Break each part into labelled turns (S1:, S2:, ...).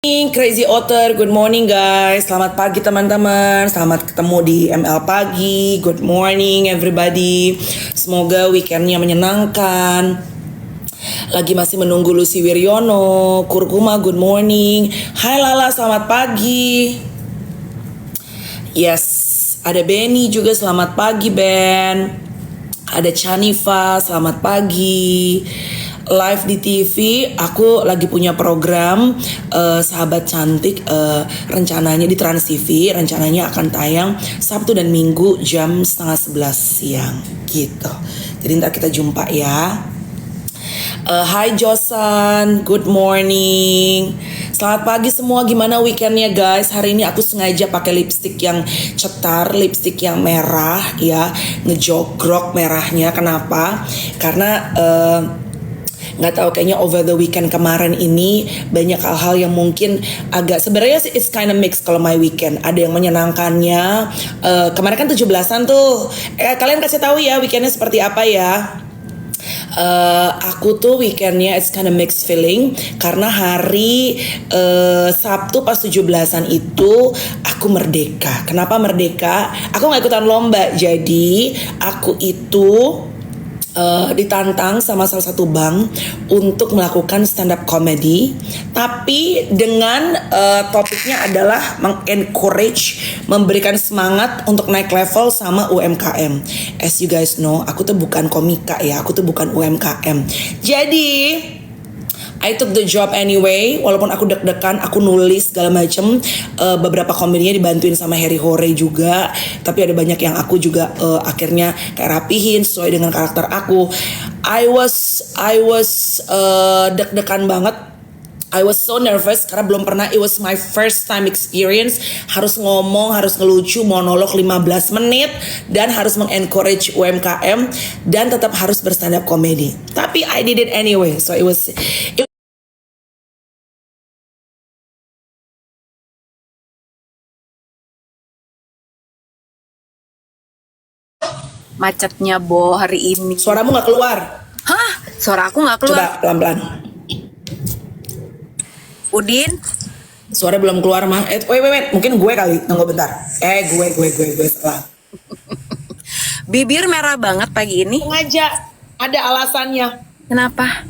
S1: Crazy Otter, good morning guys. Selamat pagi teman-teman. Selamat ketemu di ML Pagi. Good morning everybody. Semoga weekendnya menyenangkan. Lagi masih menunggu Lucy Wiryono. Kurkuma, good morning. Hai Lala, selamat pagi. Yes, ada Benny juga, selamat pagi Ben. Ada Chanifa, selamat pagi. Live di TV, aku lagi punya program Sahabat Cantik, rencananya di Trans TV, rencananya akan tayang Sabtu dan Minggu jam 10:30 siang gitu. Jadi ntar kita jumpa ya. Hai Josan, good morning. Selamat pagi semua, gimana weekendnya guys? Hari ini aku sengaja pakai lipstick yang cetar, lipstick yang merah ya, ngejogrok merahnya. Kenapa? Karena nggak tahu, kayaknya over the weekend kemarin ini banyak hal-hal yang mungkin agak, sebenarnya sih it's kind of mixed kalau my weekend. Ada yang menyenangkannya. Kemarin kan 17-an tuh. Kalian kasih tahu ya weekendnya seperti apa ya. Aku tuh weekendnya it's kind of mixed feeling karena hari Sabtu pas 17-an itu aku merdeka. Kenapa merdeka? Aku nggak ikutan lomba, jadi aku itu ditantang sama salah satu bank untuk melakukan stand up comedy, tapi dengan topiknya adalah mengencourage, memberikan semangat untuk naik level sama UMKM. As you guys know, aku tuh bukan komika ya, aku tuh bukan UMKM. Jadi I took the job anyway, walaupun aku deg-degan, aku nulis segala macem. Beberapa komedinya dibantuin sama Harry Hore juga, tapi ada banyak yang aku juga akhirnya kayak rapihin sesuai dengan karakter aku. I was deg-degan banget. I was so nervous karena belum pernah, it was my first time experience. Harus ngomong, harus ngelucu, monolog 15 menit, dan harus mengencourage UMKM, dan tetap harus berstand up comedy. Tapi I did it anyway, so it was
S2: macetnya Bo hari ini.
S1: Suaramu gak keluar.
S2: Hah? Suara aku gak keluar.
S1: Coba pelan-pelan.
S2: Udin?
S1: Suara belum keluar mah. Wait. Mungkin gue kali. Tunggu bentar. Gue salah.
S2: Bibir merah banget pagi ini.
S1: Sengaja. Ada alasannya.
S2: Kenapa?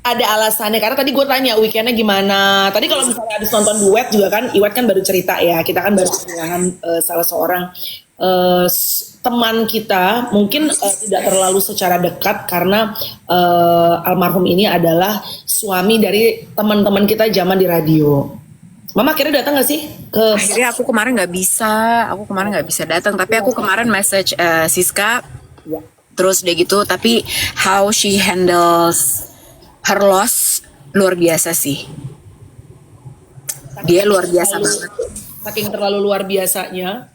S1: Ada alasannya. Karena tadi gue tanya weekendnya gimana. Tadi kalau misalnya habis nonton duet juga kan, Iwet kan baru cerita ya. Kita kan baru kehilangan salah seorang teman kita, mungkin tidak terlalu secara dekat karena almarhum ini adalah suami dari teman-teman kita zaman di radio. Mama akhirnya datang gak sih ke?
S2: Akhirnya aku kemarin nggak bisa datang, tapi aku kemarin message Siska,
S1: Ya.
S2: terus dia gitu, tapi how she handles her loss luar biasa sih. Dia luar biasa banget.
S1: Saking terlalu luar biasanya.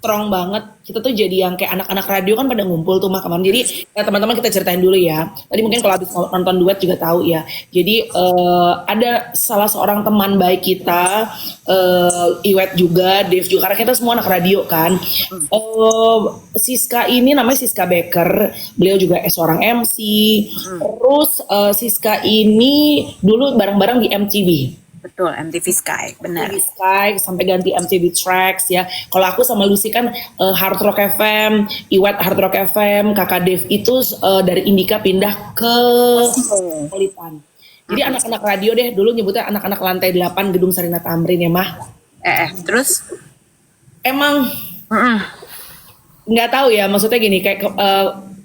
S1: Strong banget. Kita tuh jadi yang kayak anak-anak radio kan pada ngumpul tuh kemarin. Jadi teman-teman kita ceritain dulu ya. Tadi mungkin kalau habis nonton duet juga tahu ya. Jadi ada salah seorang teman baik kita, Iwet juga, Dave juga, karena kita semua anak radio kan. Siska ini namanya Siska Becker. Beliau juga seorang MC. Terus Siska ini dulu bareng-bareng di MTV.
S2: Betul, MTV Sky, benar.
S1: MTV Sky sampai ganti MTV Tracks ya. Kalau aku sama Lucy kan Hard Rock FM, Iwet Hard Rock FM, Kakak Dev itu dari Indika pindah ke Politan. Jadi anak-anak radio deh, dulu nyebutnya anak-anak lantai 8 Gedung Sarina Tamrin ya mah.
S2: Terus?
S1: Emang nggak tahu ya, maksudnya gini, kayak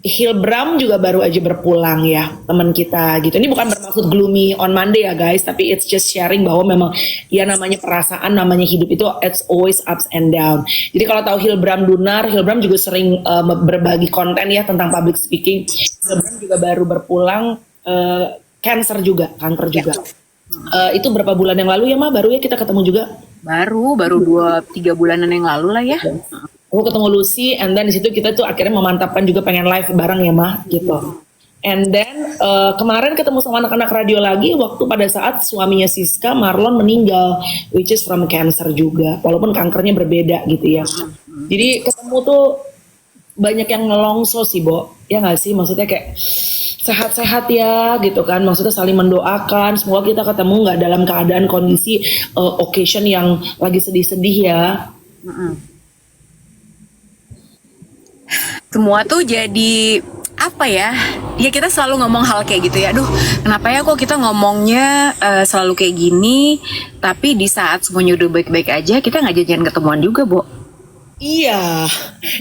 S1: Hilbram juga baru aja berpulang ya, teman kita gitu. Ini bukan bermaksud gloomy on Monday ya guys, tapi it's just sharing bahwa memang ya namanya perasaan, namanya hidup itu it's always ups and down. Jadi kalau tahu Hilbram Dunar, Hilbram juga sering berbagi konten ya tentang public speaking. Hilbram juga baru berpulang, kanker juga. Itu berapa bulan yang lalu ya mah, baru ya kita ketemu juga.
S2: Baru 2-3 bulanan yang lalu lah ya.
S1: Aku ketemu Lucy, and then di situ kita tuh akhirnya memantapkan juga pengen live bareng ya mah gitu. And then kemarin ketemu sama anak-anak radio lagi waktu pada saat suaminya Siska, Marlon, meninggal, which is from cancer juga, walaupun kankernya berbeda gitu ya. Jadi ketemu tuh banyak yang ngelongso sih, Bo. Ya nggak sih? Maksudnya kayak sehat-sehat ya gitu kan. Maksudnya saling mendoakan. Semoga kita ketemu nggak dalam keadaan kondisi occasion yang lagi sedih-sedih ya.
S2: Semua tuh jadi apa ya? Ya kita selalu ngomong hal kayak gitu ya. Aduh, kenapa ya kok kita ngomongnya selalu kayak gini? Tapi di saat semuanya udah baik-baik aja, kita nggak janjian ketemuan juga, Bo.
S1: Iya,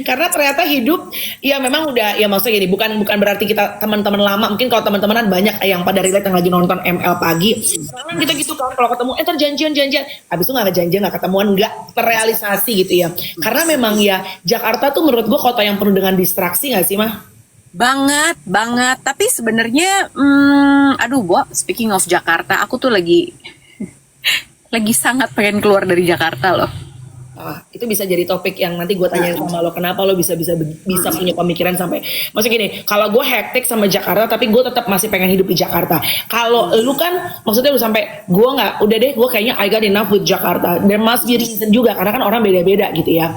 S1: karena ternyata hidup, ya memang udah, ya maksudnya gini, bukan berarti kita teman-teman lama, mungkin kalau teman-temanan banyak yang pada relate yang lagi nonton ML pagi, sekarang kita gitu kan, kalau ketemu, ntar janjian, habis itu nggak janjian, nggak ketemuan, nggak terrealisasi gitu ya, karena memang ya Jakarta tuh menurut gue kota yang penuh dengan distraksi nggak sih, Mah?
S2: Banget, banget. Tapi sebenarnya, aduh, Bo, speaking of Jakarta, aku tuh lagi sangat pengen keluar dari Jakarta loh.
S1: Itu bisa jadi topik yang nanti gue tanya sama lo, kenapa lo bisa punya pemikiran sampai maksudnya gini, kalau gue hektik sama Jakarta tapi gue tetap masih pengen hidup di Jakarta. Kalau lu kan maksudnya lu sampai gue nggak, udah deh gue kayaknya I got enough with Jakarta. There must be reason juga karena kan orang beda-beda gitu ya.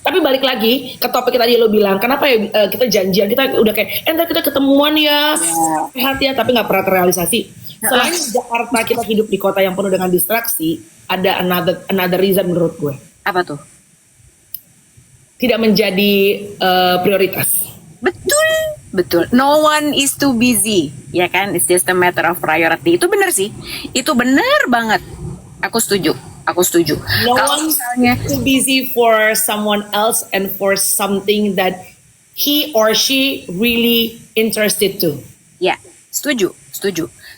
S1: Tapi balik lagi ke topik tadi lo bilang, kenapa ya kita janjian, kita udah kayak entar kita ketemuan ya, sehat ya, tapi nggak pernah terrealisasi. Selain Jakarta kita hidup di kota yang penuh dengan distraksi, ada another reason menurut gue.
S2: Apa tuh?
S1: Tidak menjadi prioritas.
S2: Betul. No one is too busy, ya kan? It's just a matter of priority. Itu benar sih. Itu benar banget. Aku setuju.
S1: No
S2: Kalau
S1: one
S2: misalnya
S1: is too busy for someone else and for something that he or she really interested to.
S2: ya, setuju.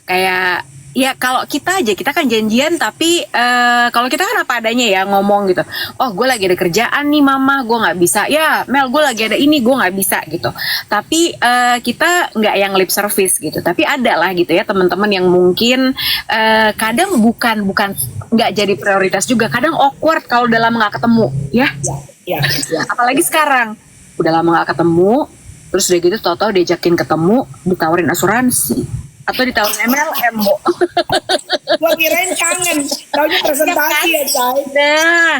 S2: Kayak ya kalau kita kan janjian tapi kalau kita kan apa adanya ya ngomong gitu. Oh, gue lagi ada kerjaan nih Mama, gue nggak bisa. Ya Mel, gue lagi ada ini, gue nggak bisa gitu. Tapi kita nggak yang lip service gitu. Tapi ada lah gitu ya teman-teman yang mungkin kadang bukan nggak jadi prioritas juga. Kadang awkward kalau udah lama nggak ketemu ya.
S1: Ya.
S2: Apalagi sekarang udah lama nggak ketemu, terus udah gitu tau-tau diajakin ketemu, ditawarin asuransi atau ditawarin MLM, Bo.
S1: Gua kirain kangen, taunya presentasi ya, Chay.
S2: Nah,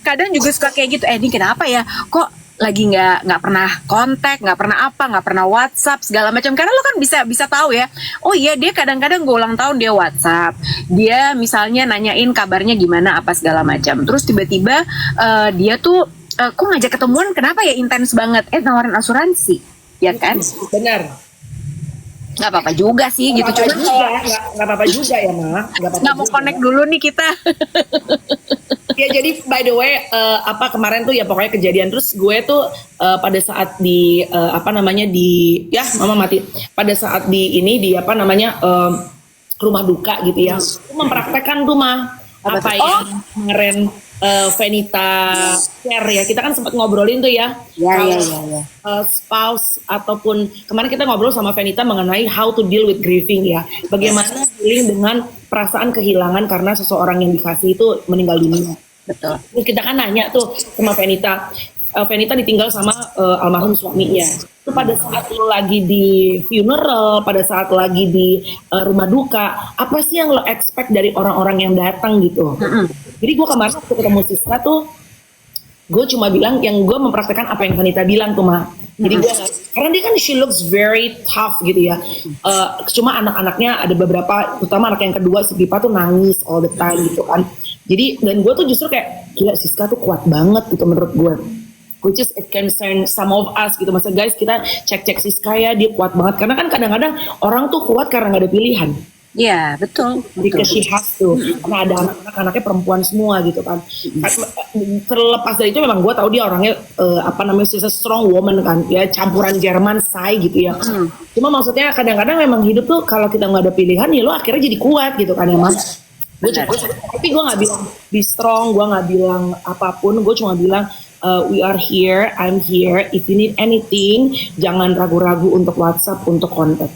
S2: kadang juga suka kayak gitu. Ini kenapa ya? Kok lagi nggak pernah kontak, nggak pernah WhatsApp segala macam. Karena lo kan bisa tahu ya. Oh iya, dia kadang-kadang gue ulang tahun dia WhatsApp. Dia misalnya nanyain kabarnya gimana apa segala macam. Terus tiba-tiba dia tuh kok ngajak ketemuan? Kenapa ya intens banget? Nawarin asuransi, ya kan?
S1: Benar.
S2: Nggak apa-apa juga sih gitu.
S1: Nggak apa-apa juga ya, Ma.
S2: Nggak mau connect dulu nih kita.
S1: Ya jadi by the way kemarin tuh ya pokoknya kejadian, terus gue tuh pada saat di Mama mati, pada saat di rumah duka gitu ya, mempraktekkan rumah apa yang kemarin Venita share ya, kita kan sempat ngobrolin tuh ya. Spouse ataupun kemarin kita ngobrol sama Venita mengenai how to deal with grieving ya, bagaimana dealing dengan perasaan kehilangan karena seseorang yang dikasih itu meninggal dunia.
S2: Betul.
S1: Terus kita kan nanya tuh sama Venita, Venita ditinggal sama almarhum suaminya. Itu pada saat lo lagi di funeral, pada saat lagi di rumah duka, apa sih yang lo expect dari orang-orang yang datang gitu? Jadi gue kemarin waktu ketemu Siska tuh, gue cuma bilang yang gue mempraktekkan apa yang Venita bilang tuh, Ma. Jadi gue karena dia kan she looks very tough gitu ya. Cuma anak-anaknya ada beberapa, terutama anak yang kedua si Pipa tuh nangis all the time gitu kan. Jadi dan gue tuh justru kayak gila, Siska tuh kuat banget gitu menurut gue. Which is it concern some of us gitu. Maksudnya guys, kita cek Siska ya, dia kuat banget. Karena kan kadang-kadang orang tuh kuat karena gak ada pilihan.
S2: Iya, betul.
S1: Because she has to. Karena ada anak-anaknya perempuan semua gitu kan. Terlepas dari itu memang gue tahu dia orangnya she's a strong woman kan. Ya campuran Jerman, say gitu ya. Cuma maksudnya kadang-kadang memang hidup tuh kalau kita gak ada pilihan ya lo akhirnya jadi kuat gitu kan ya, Mas. Tapi gue gak bilang be strong, gue gak bilang apapun. Gue cuma bilang we are here, I'm here. If you need anything, jangan ragu-ragu untuk WhatsApp, untuk kontak.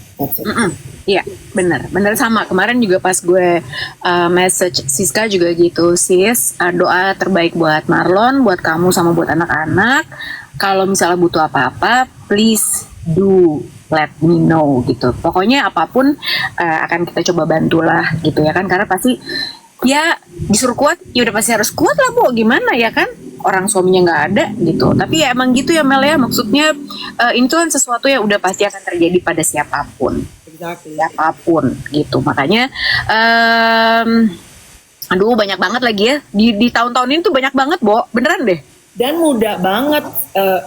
S2: Iya, benar sama. Kemarin juga pas gue message Siska juga gitu, sis, doa terbaik buat Marlon, buat kamu sama buat anak-anak. Kalau misalnya butuh apa-apa, please do let me know gitu. Pokoknya apapun akan kita coba bantulah gitu ya kan, karena pasti ya disuruh kuat, ya udah pasti harus kuat lah Bu, gimana ya kan? orang suaminya nggak ada gitu. Tapi ya emang gitu ya Mel ya, maksudnya ini tuh kan sesuatu yang udah pasti akan terjadi pada siapapun,
S1: Exactly.
S2: siapapun gitu. Makanya aduh banyak banget lagi ya di tahun-tahun ini tuh banyak banget Bo, beneran deh.
S1: Dan mudah banget,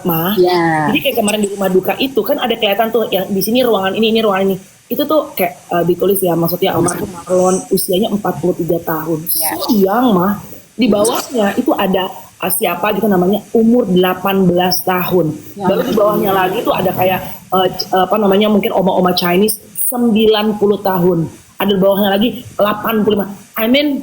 S1: mah.
S2: Ya.
S1: Jadi kayak kemarin di rumah duka itu kan ada kelihatan tuh yang di sini ruangan ini ruangan ini. Itu tuh kayak ditulis ya, maksudnya almarhum Marlon usianya 43 tahun.
S2: Ya.
S1: Siang mah. Di bawahnya itu ada siapa gitu namanya umur 18 tahun.
S2: Ya.
S1: Baru di bawahnya lagi tuh ada kayak apa namanya mungkin oma-oma Chinese 90 tahun. Ada di bawahnya lagi 85. I mean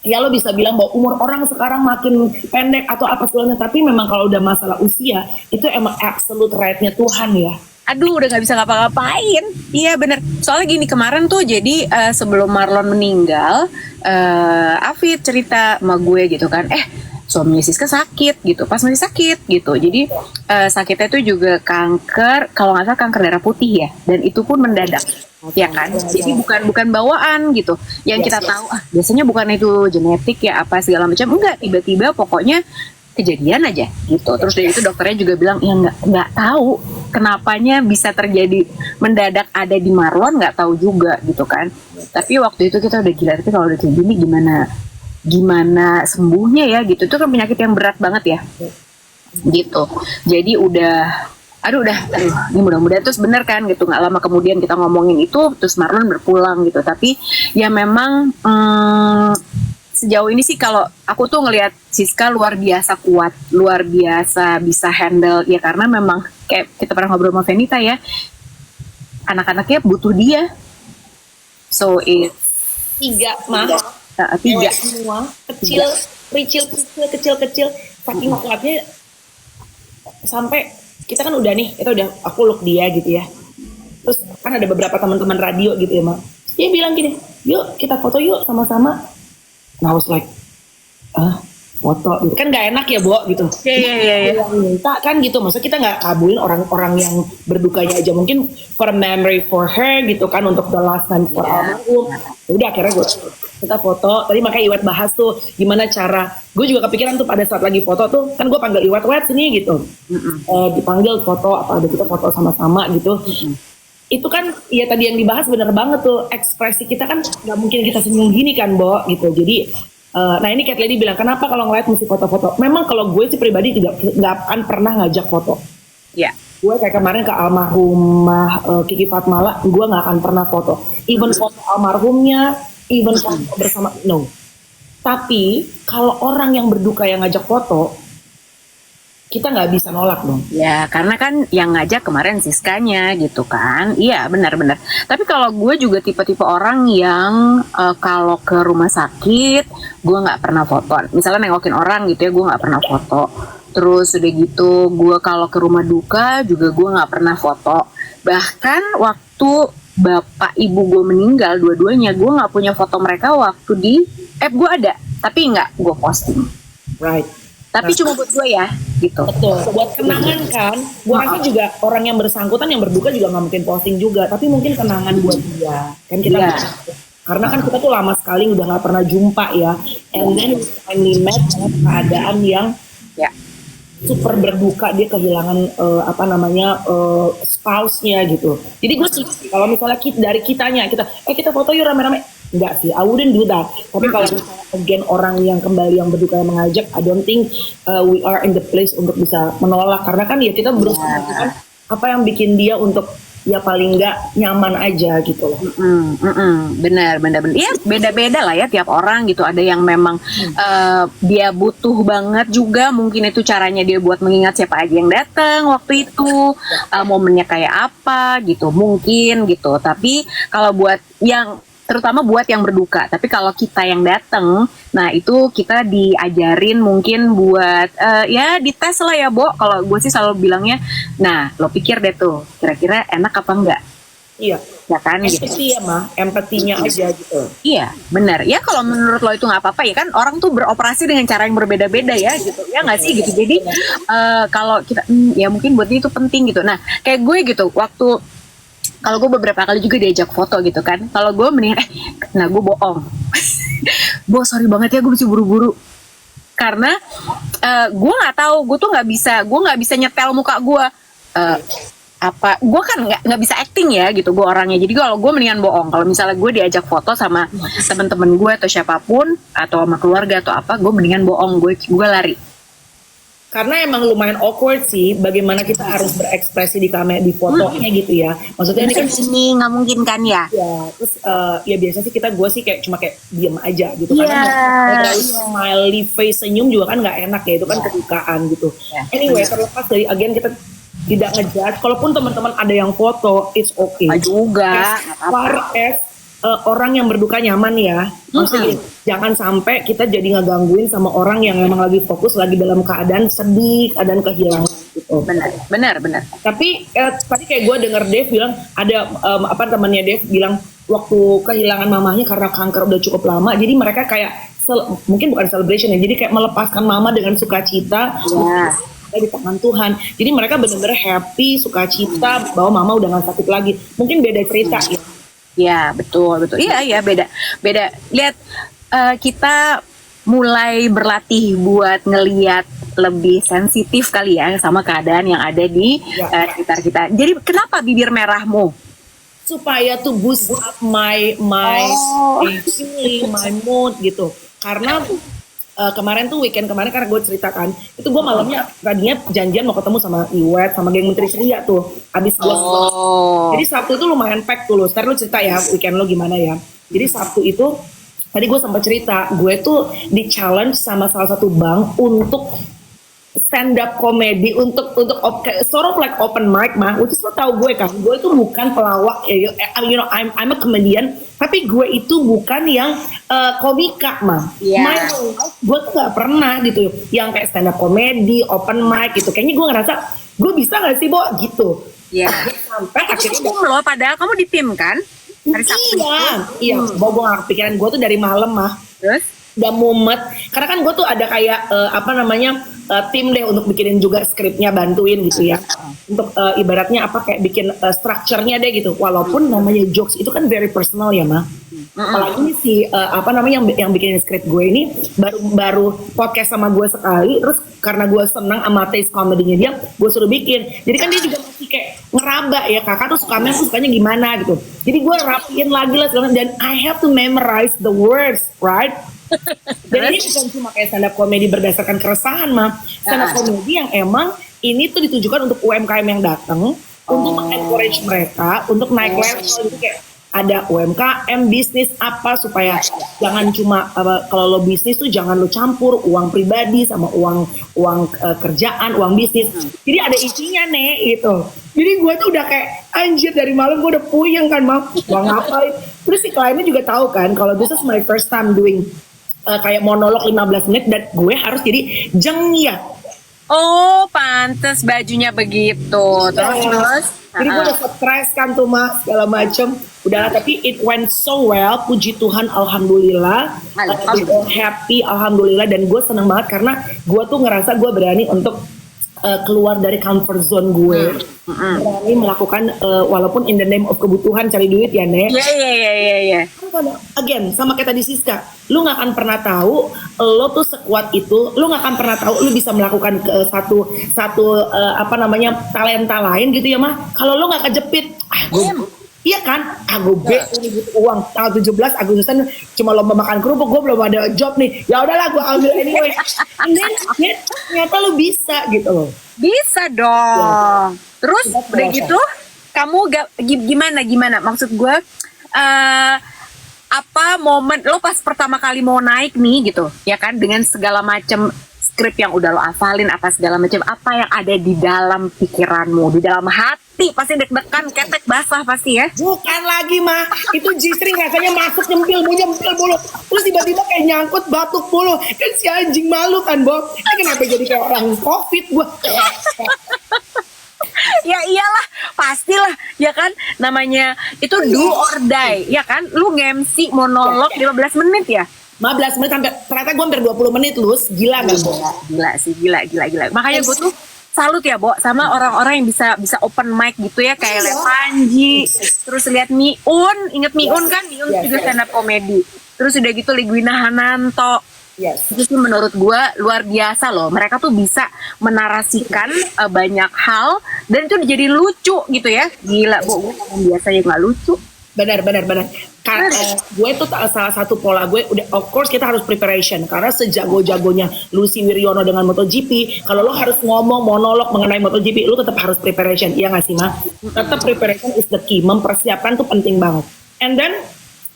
S1: ya lo bisa bilang bahwa umur orang sekarang makin pendek atau apa sebagainya, tapi memang kalau udah masalah usia itu emang absolute right-nya Tuhan ya.
S2: Aduh udah gak bisa ngapa-ngapain. Iya bener. Soalnya gini kemarin tuh jadi sebelum Marlon meninggal, Afid cerita sama gue gitu kan, suaminya Siska sakit gitu, pas masih sakit gitu. Jadi sakitnya itu juga kanker, kalau nggak salah kanker darah putih ya, dan itu pun mendadak. Ya kan, jadi bukan bawaan gitu. Yang kita tahu biasanya bukan itu genetik ya apa segala macam, enggak, tiba-tiba pokoknya kejadian aja gitu. Terus dari itu dokternya juga bilang ya nggak tahu kenapanya bisa terjadi mendadak ada di Marlon, nggak tahu juga gitu kan. Tapi waktu itu kita udah gila, tapi kalau udah kayak gini gimana sembuhnya ya gitu. Itu kan penyakit yang berat banget ya gitu. Jadi aduh ini mudah-mudahan terus bener kan gitu. Nggak lama kemudian kita ngomongin itu terus Marlon berpulang gitu. Tapi ya memang sejauh ini sih kalau aku tuh ngelihat Siska luar biasa kuat, luar biasa bisa handle ya, karena memang kayak kita pernah ngobrol sama Venita ya, anak-anaknya butuh dia. So it's
S1: 3 mah.
S2: 3
S1: semua kecil saking kuatnya sampai kita kan udah aku look dia gitu ya, terus kan ada beberapa teman-teman radio gitu ya Mak, dia bilang gini, yuk kita foto yuk sama-sama. Nah I was like foto gitu kan gak enak ya Bo gitu.
S2: Iya.
S1: Minta kan gitu, maksudnya kita nggak kabulin orang-orang yang berdukanya aja, mungkin for a memory for her gitu kan, untuk the last time for almarhum. Udah akhirnya kita foto. Tadi makanya Iwet bahas tuh gimana cara, gue juga kepikiran tuh pada saat lagi foto tuh kan gue panggil Iwet sini gitu, dipanggil foto apa ada kita foto sama-sama gitu. Itu kan ya tadi yang dibahas bener banget tuh, ekspresi kita kan nggak mungkin kita senyum gini kan Bo gitu. Jadi nah ini Cat Lady bilang kenapa kalau ngeliat mesti foto-foto. Memang kalau gue sih pribadi nggak akan pernah ngajak foto.
S2: Ya.
S1: Gue kayak kemarin ke almarhumah Kiki Fatmala, gue nggak akan pernah foto. Even foto almarhumnya, even foto bersama, no. Tapi kalau orang yang berduka yang ngajak foto, kita nggak bisa nolak dong.
S2: Ya, karena kan yang ngajak kemarin Siskanya gitu kan. Iya, benar-benar. Tapi kalau gue juga tipe-tipe orang yang kalau ke rumah sakit, gue nggak pernah foto. Misalnya nengokin orang gitu ya, gue nggak pernah foto. Terus udah gitu, gue kalau ke rumah duka juga gue nggak pernah foto. Bahkan waktu bapak ibu gue meninggal, dua-duanya gue nggak punya foto mereka waktu di gue ada, tapi nggak gue posting.
S1: Right.
S2: Tapi cuma buat gue ya, gitu.
S1: Betul. Buat kenangan kan. Gue rasa juga orang yang bersangkutan yang berduka juga nggak mungkin posting juga. Tapi mungkin kenangan buat dia. Kan kita karena kan kita tuh lama sekali udah nggak pernah jumpa ya. And then we finally met dengan keadaan yang super berduka, dia kehilangan spouse-nya gitu. Jadi gue sih kalau misalnya dari kitanya kita foto yuk rame-rame. Enggak sih, I wouldn't do that. Tapi kalau misalnya again orang yang kembali yang berduka yang mengajak, I don't think we are in the place untuk bisa menolak. Karena kan ya kita berusaha kan apa yang bikin dia untuk ya paling nggak nyaman aja gitu loh.
S2: Benar. Ya beda-beda lah ya tiap orang gitu. Ada yang memang dia butuh banget juga. Mungkin itu caranya dia buat mengingat siapa aja yang datang waktu itu, momennya kayak apa gitu. Mungkin gitu. Tapi kalau buat yang terutama buat yang berduka. Tapi kalau kita yang datang, nah itu kita diajarin mungkin buat ya dites lah ya Bo. Kalau gue sih selalu bilangnya, nah lo pikir deh tuh kira-kira enak apa enggak.
S1: Iya.
S2: Ya kan gitu.
S1: Empati ya mah, empatinya aja gitu.
S2: Iya benar. Ya kalau menurut lo itu nggak apa-apa ya kan, orang tuh beroperasi dengan cara yang berbeda-beda ya gitu. Ya nggak sih gitu. Jadi kalau kita ya mungkin buat dia itu penting gitu. Nah kayak gue gitu waktu kalau gue beberapa kali juga diajak foto gitu kan. Kalau gue mendingan gue bohong. Bo sorry banget ya gue mesti buru-buru. Karena gue nggak tahu, gue nggak bisa nyetel muka gue. Apa gue kan nggak bisa acting ya gitu gue orangnya, jadi kalau gue mendingan bohong. Kalau misalnya gue diajak foto sama teman-teman gue atau siapapun atau sama keluarga atau apa, gue mendingan bohong, gue lari.
S1: Karena emang lumayan awkward sih bagaimana kita harus berekspresi di kamera, di fotonya gitu ya. Maksudnya ini kan
S2: ini nggak mungkin kan ya.
S1: ya, terus ya biasa sih gue sih kayak cuma kayak diem aja gitu.
S2: Iya.
S1: Karena smiley face senyum juga kan nggak enak ya, itu kan kedukaan gitu. Anyway, terlepas dari again kita tidak ngejudge, kalaupun teman-teman ada yang foto, it's okay.
S2: Juga.
S1: As far as orang yang berduka nyaman ya. Maksudnya jangan sampai kita jadi ngegangguin sama orang yang memang lagi fokus, lagi dalam keadaan sedih, keadaan kehilangan gitu.
S2: Benar.
S1: Tapi tadi kayak gue denger Dave bilang ada temannya Dave bilang waktu kehilangan mamahnya karena kanker udah cukup lama, jadi mereka kayak mungkin bukan celebration ya, jadi kayak melepaskan mama dengan sukacita. Di tangan Tuhan. Jadi mereka benar-benar happy, sukacita bahwa mama udah gak sakit lagi. Mungkin beda cerita ya.
S2: Ya betul. Iya beda. Lihat kita mulai berlatih buat ngelihat lebih sensitif kali ya sama keadaan yang ada di sekitar kita. Jadi kenapa bibir merahmu?
S1: Supaya tuh boost up my feeling, my mood gitu. Karena kemarin tuh weekend kemarin karena gue ceritakan itu gue malamnya tadinya janjian mau ketemu sama Iwet sama geng Menteri Ceria tuh abis gue jadi Sabtu itu lumayan pack tuh lo. Sekarang lo cerita ya weekend lo gimana ya. Jadi Sabtu itu tadi gue sempat cerita gue tuh di challenge sama salah satu bank untuk stand up comedy untuk sort of like open mic mah. Which is lo tau gue kan, gue itu bukan pelawak I'm a comedian, tapi gue itu bukan yang komika mah. My whole life gue tuh gak pernah gitu yang kayak stand up comedy, open mic gitu. Kayaknya gue ngerasa gue bisa gak sih Bo gitu. Sampai akhirnya
S2: lo padahal kamu di tim kan hari Sabtu.
S1: Iya. Bo gue gak kepikiran, gue tuh dari malam mah.
S2: Terus?
S1: Udah mumet karena kan gue tuh ada kayak tim deh untuk bikinin juga skripnya, bantuin gitu ya untuk ibaratnya kayak bikin strukturnya deh gitu, walaupun namanya jokes itu kan very personal ya mah. Apalagi si yang bikin skrip gue ini baru podcast sama gue sekali, terus karena gue senang sama taste comedy-nya dia, gue suruh bikin. Jadi kan dia juga masih kayak ngeraba ya, kakak tuh sukanya gimana gitu. Jadi gue rapiin lagi lah segala, dan I have to memorize the words, right? Dan ini bukan cuma kayak stand up comedy berdasarkan keresahan mah, stand up comedy yang emang ini tuh ditujukan untuk UMKM yang datang, untuk encourage mereka untuk naik level gitu, kayak ada UMKM bisnis apa supaya jangan cuma kalau lo bisnis tuh jangan lo campur uang pribadi sama uang kerjaan, uang bisnis. Jadi ada isinya nih itu. Jadi gue tuh udah kayak anjir dari malam gue udah puyeng kan mau ngapain. Terus si kliennya juga tahu kan kalau this is my first time doing kayak monolog 15 menit dan gue harus jadi jengnya.
S2: Oh, pantes bajunya begitu. Terus
S1: jadi gue udah stres kan tuh Mak, segala macem. Udahlah, tapi it went so well. Puji Tuhan, alhamdulillah. Happy, alhamdulillah. Dan gue seneng banget karena gue tuh ngerasa gue berani untuk keluar dari comfort zone gue. Berani melakukan walaupun in the name of kebutuhan cari duit ya Nek.
S2: Iya.
S1: Again sama kayak tadi Siska, lu gak akan pernah tahu lo tuh sekuat itu, lu gak akan pernah tahu lu bisa melakukan satu talenta lain gitu ya mah. Kalau lo gak kejepit, iya kan, gue butuh uang tanggal 17 Agustusan cuma lomba makan kerupuk, gue belum ada job nih, ya udahlah gue ambil anyway. And then ternyata lu bisa gitu loh.
S2: Bisa dong. Terus udah gitu kamu gimana maksud gue apa momen lo pas pertama kali mau naik nih gitu ya kan, dengan segala macam skrip yang udah lo hafalin apa segala macam, apa yang ada di dalam pikiranmu, di dalam hati, pasti deg-degan, ketek basah pasti ya.
S1: Bukan lagi mah, itu G-string rasanya masuk nyempil mulu, terus tiba-tiba kayak nyangkut batuk mulu, kan si anjing malu kan Bob. Ini kenapa jadi kayak orang COVID gua?
S2: Ya iyalah, pastilah ya kan, namanya itu do or die ya kan, lu nge-MC monolog 15 menit ya.
S1: 15 menit sampai ternyata gue hampir 20 menit Lus. Gila gak Bo?
S2: Gila. Makanya gue tuh salut ya Bo sama orang-orang yang bisa open mic gitu ya, kayak Le Panji, terus lihat Miun, inget Miun kan? Miun juga stand up comedy. Terus udah gitu Ligwina Hananto.
S1: Yes.
S2: Itu sih menurut gue luar biasa loh. Mereka tuh bisa menarasikan banyak hal dan itu jadi lucu gitu ya. Gila, Bu. Gue biasanya nggak lucu.
S1: Benar. Gue tuh salah satu pola gue udah, of course kita harus preparation karena sejago-jagonya Lucy Wiryono dengan MotoGP, kalau lo harus ngomong monolog mengenai MotoGP, lo tetap harus preparation, iya nggak sih Ma? Tetap preparation is the key, mempersiapkan tuh penting banget. And then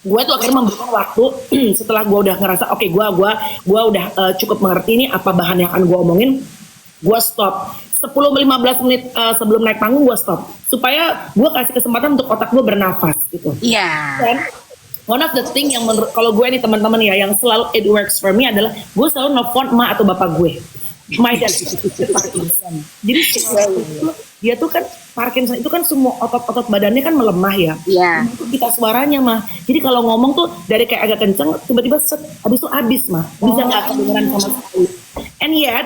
S1: gue tuh akhirnya memberikan waktu setelah gue udah ngerasa oke, gue udah cukup mengerti nih apa bahan yang akan gue omongin, gue stop 10-15 menit sebelum naik panggung, gue stop supaya gue kasih kesempatan untuk otak gue bernafas gitu.
S2: Iya.
S1: Dan one of the thing yang menurut kalau gue nih teman-teman ya, yang selalu it works for me adalah gue selalu nelfon emak atau bapak gue. My dad Parkinson. Jadi dia tuh kan Parkinson itu kan semua otot-otot badannya kan melemah ya.
S2: Iya.
S1: Kita suaranya mah. Jadi kalau ngomong tuh dari kayak agak kenceng tiba-tiba set habis itu habis mah. Bisa nggak kedengeran sama sekali. And yet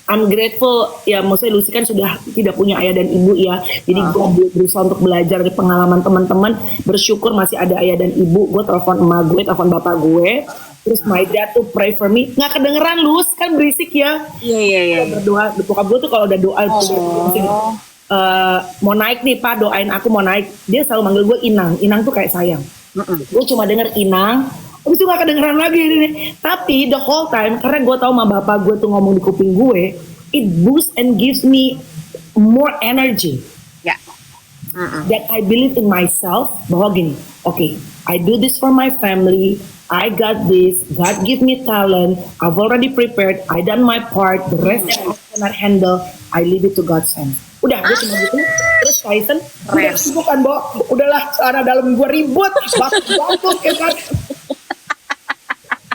S1: I'm grateful ya, maksudnya Lucy kan sudah tidak punya ayah dan ibu ya, jadi gue berusaha untuk belajar dari pengalaman teman-teman, bersyukur masih ada ayah dan ibu. Gue telepon emak gue, telepon bapak gue, terus my dad tuh pray for me, nggak kedengeran Lus kan berisik ya.
S2: Iya.
S1: Berdoa, bokap gue tuh kalau udah doa mau naik nih Pak, doain aku mau naik, dia selalu manggil gue Inang tuh kayak sayang. Gue cuma denger Inang, habis itu gak kedengeran lagi ini. Tapi the whole time, karena gue tahu sama bapak gue tuh ngomong di kuping gue, it boosts and gives me more energy.
S2: Ya.
S1: That I believe in myself, bahwa gini, okay, I do this for my family, I got this, God give me talent, I've already prepared, I done my part, the rest that I cannot handle, I leave it to God's hand. Udah, gue cuma gitu. Terus Tyson, udah sibuk kan, Bo, udahlah, cara dalam gue ribut, batuk ya kan.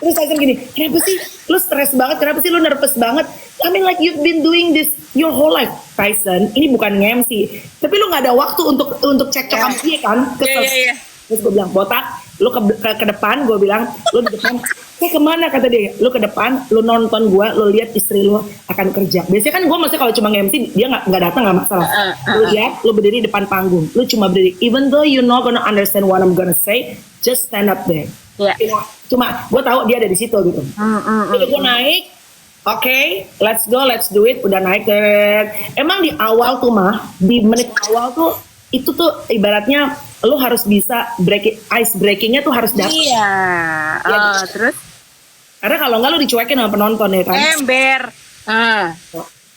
S1: Terus Tyson gini, kenapa sih lu stres banget, kenapa sih lu nervous banget? I mean like you've been doing this your whole life. Tyson, ini bukan nge-MC, tapi lu gak ada waktu untuk cekcok sama dia kan.
S2: Iya.
S1: Terus gue bilang, botak, lu ke depan, gue bilang, lu di depan. Kemana kata dia, lu ke depan, lu nonton gue, lu lihat istri lu akan kerja. Biasanya kan gue maksudnya kalau cuma nge-MC, dia gak datang gak masalah. Lu lihat, lu berdiri depan panggung, lu cuma berdiri. Even though you're not gonna understand what I'm gonna say, just stand up there.
S2: Yeah.
S1: Cuma gue tahu dia ada di situ gitu. Jadi gue naik, okay, let's go, let's do it. Udah naik, emang di awal tuh mah, di menit awal tuh itu tuh ibaratnya lu harus bisa ice breakingnya tuh harus dapet.
S2: Iya. Terus?
S1: Karena kalau nggak lu dicuekin sama penonton ya kan.
S2: Ember.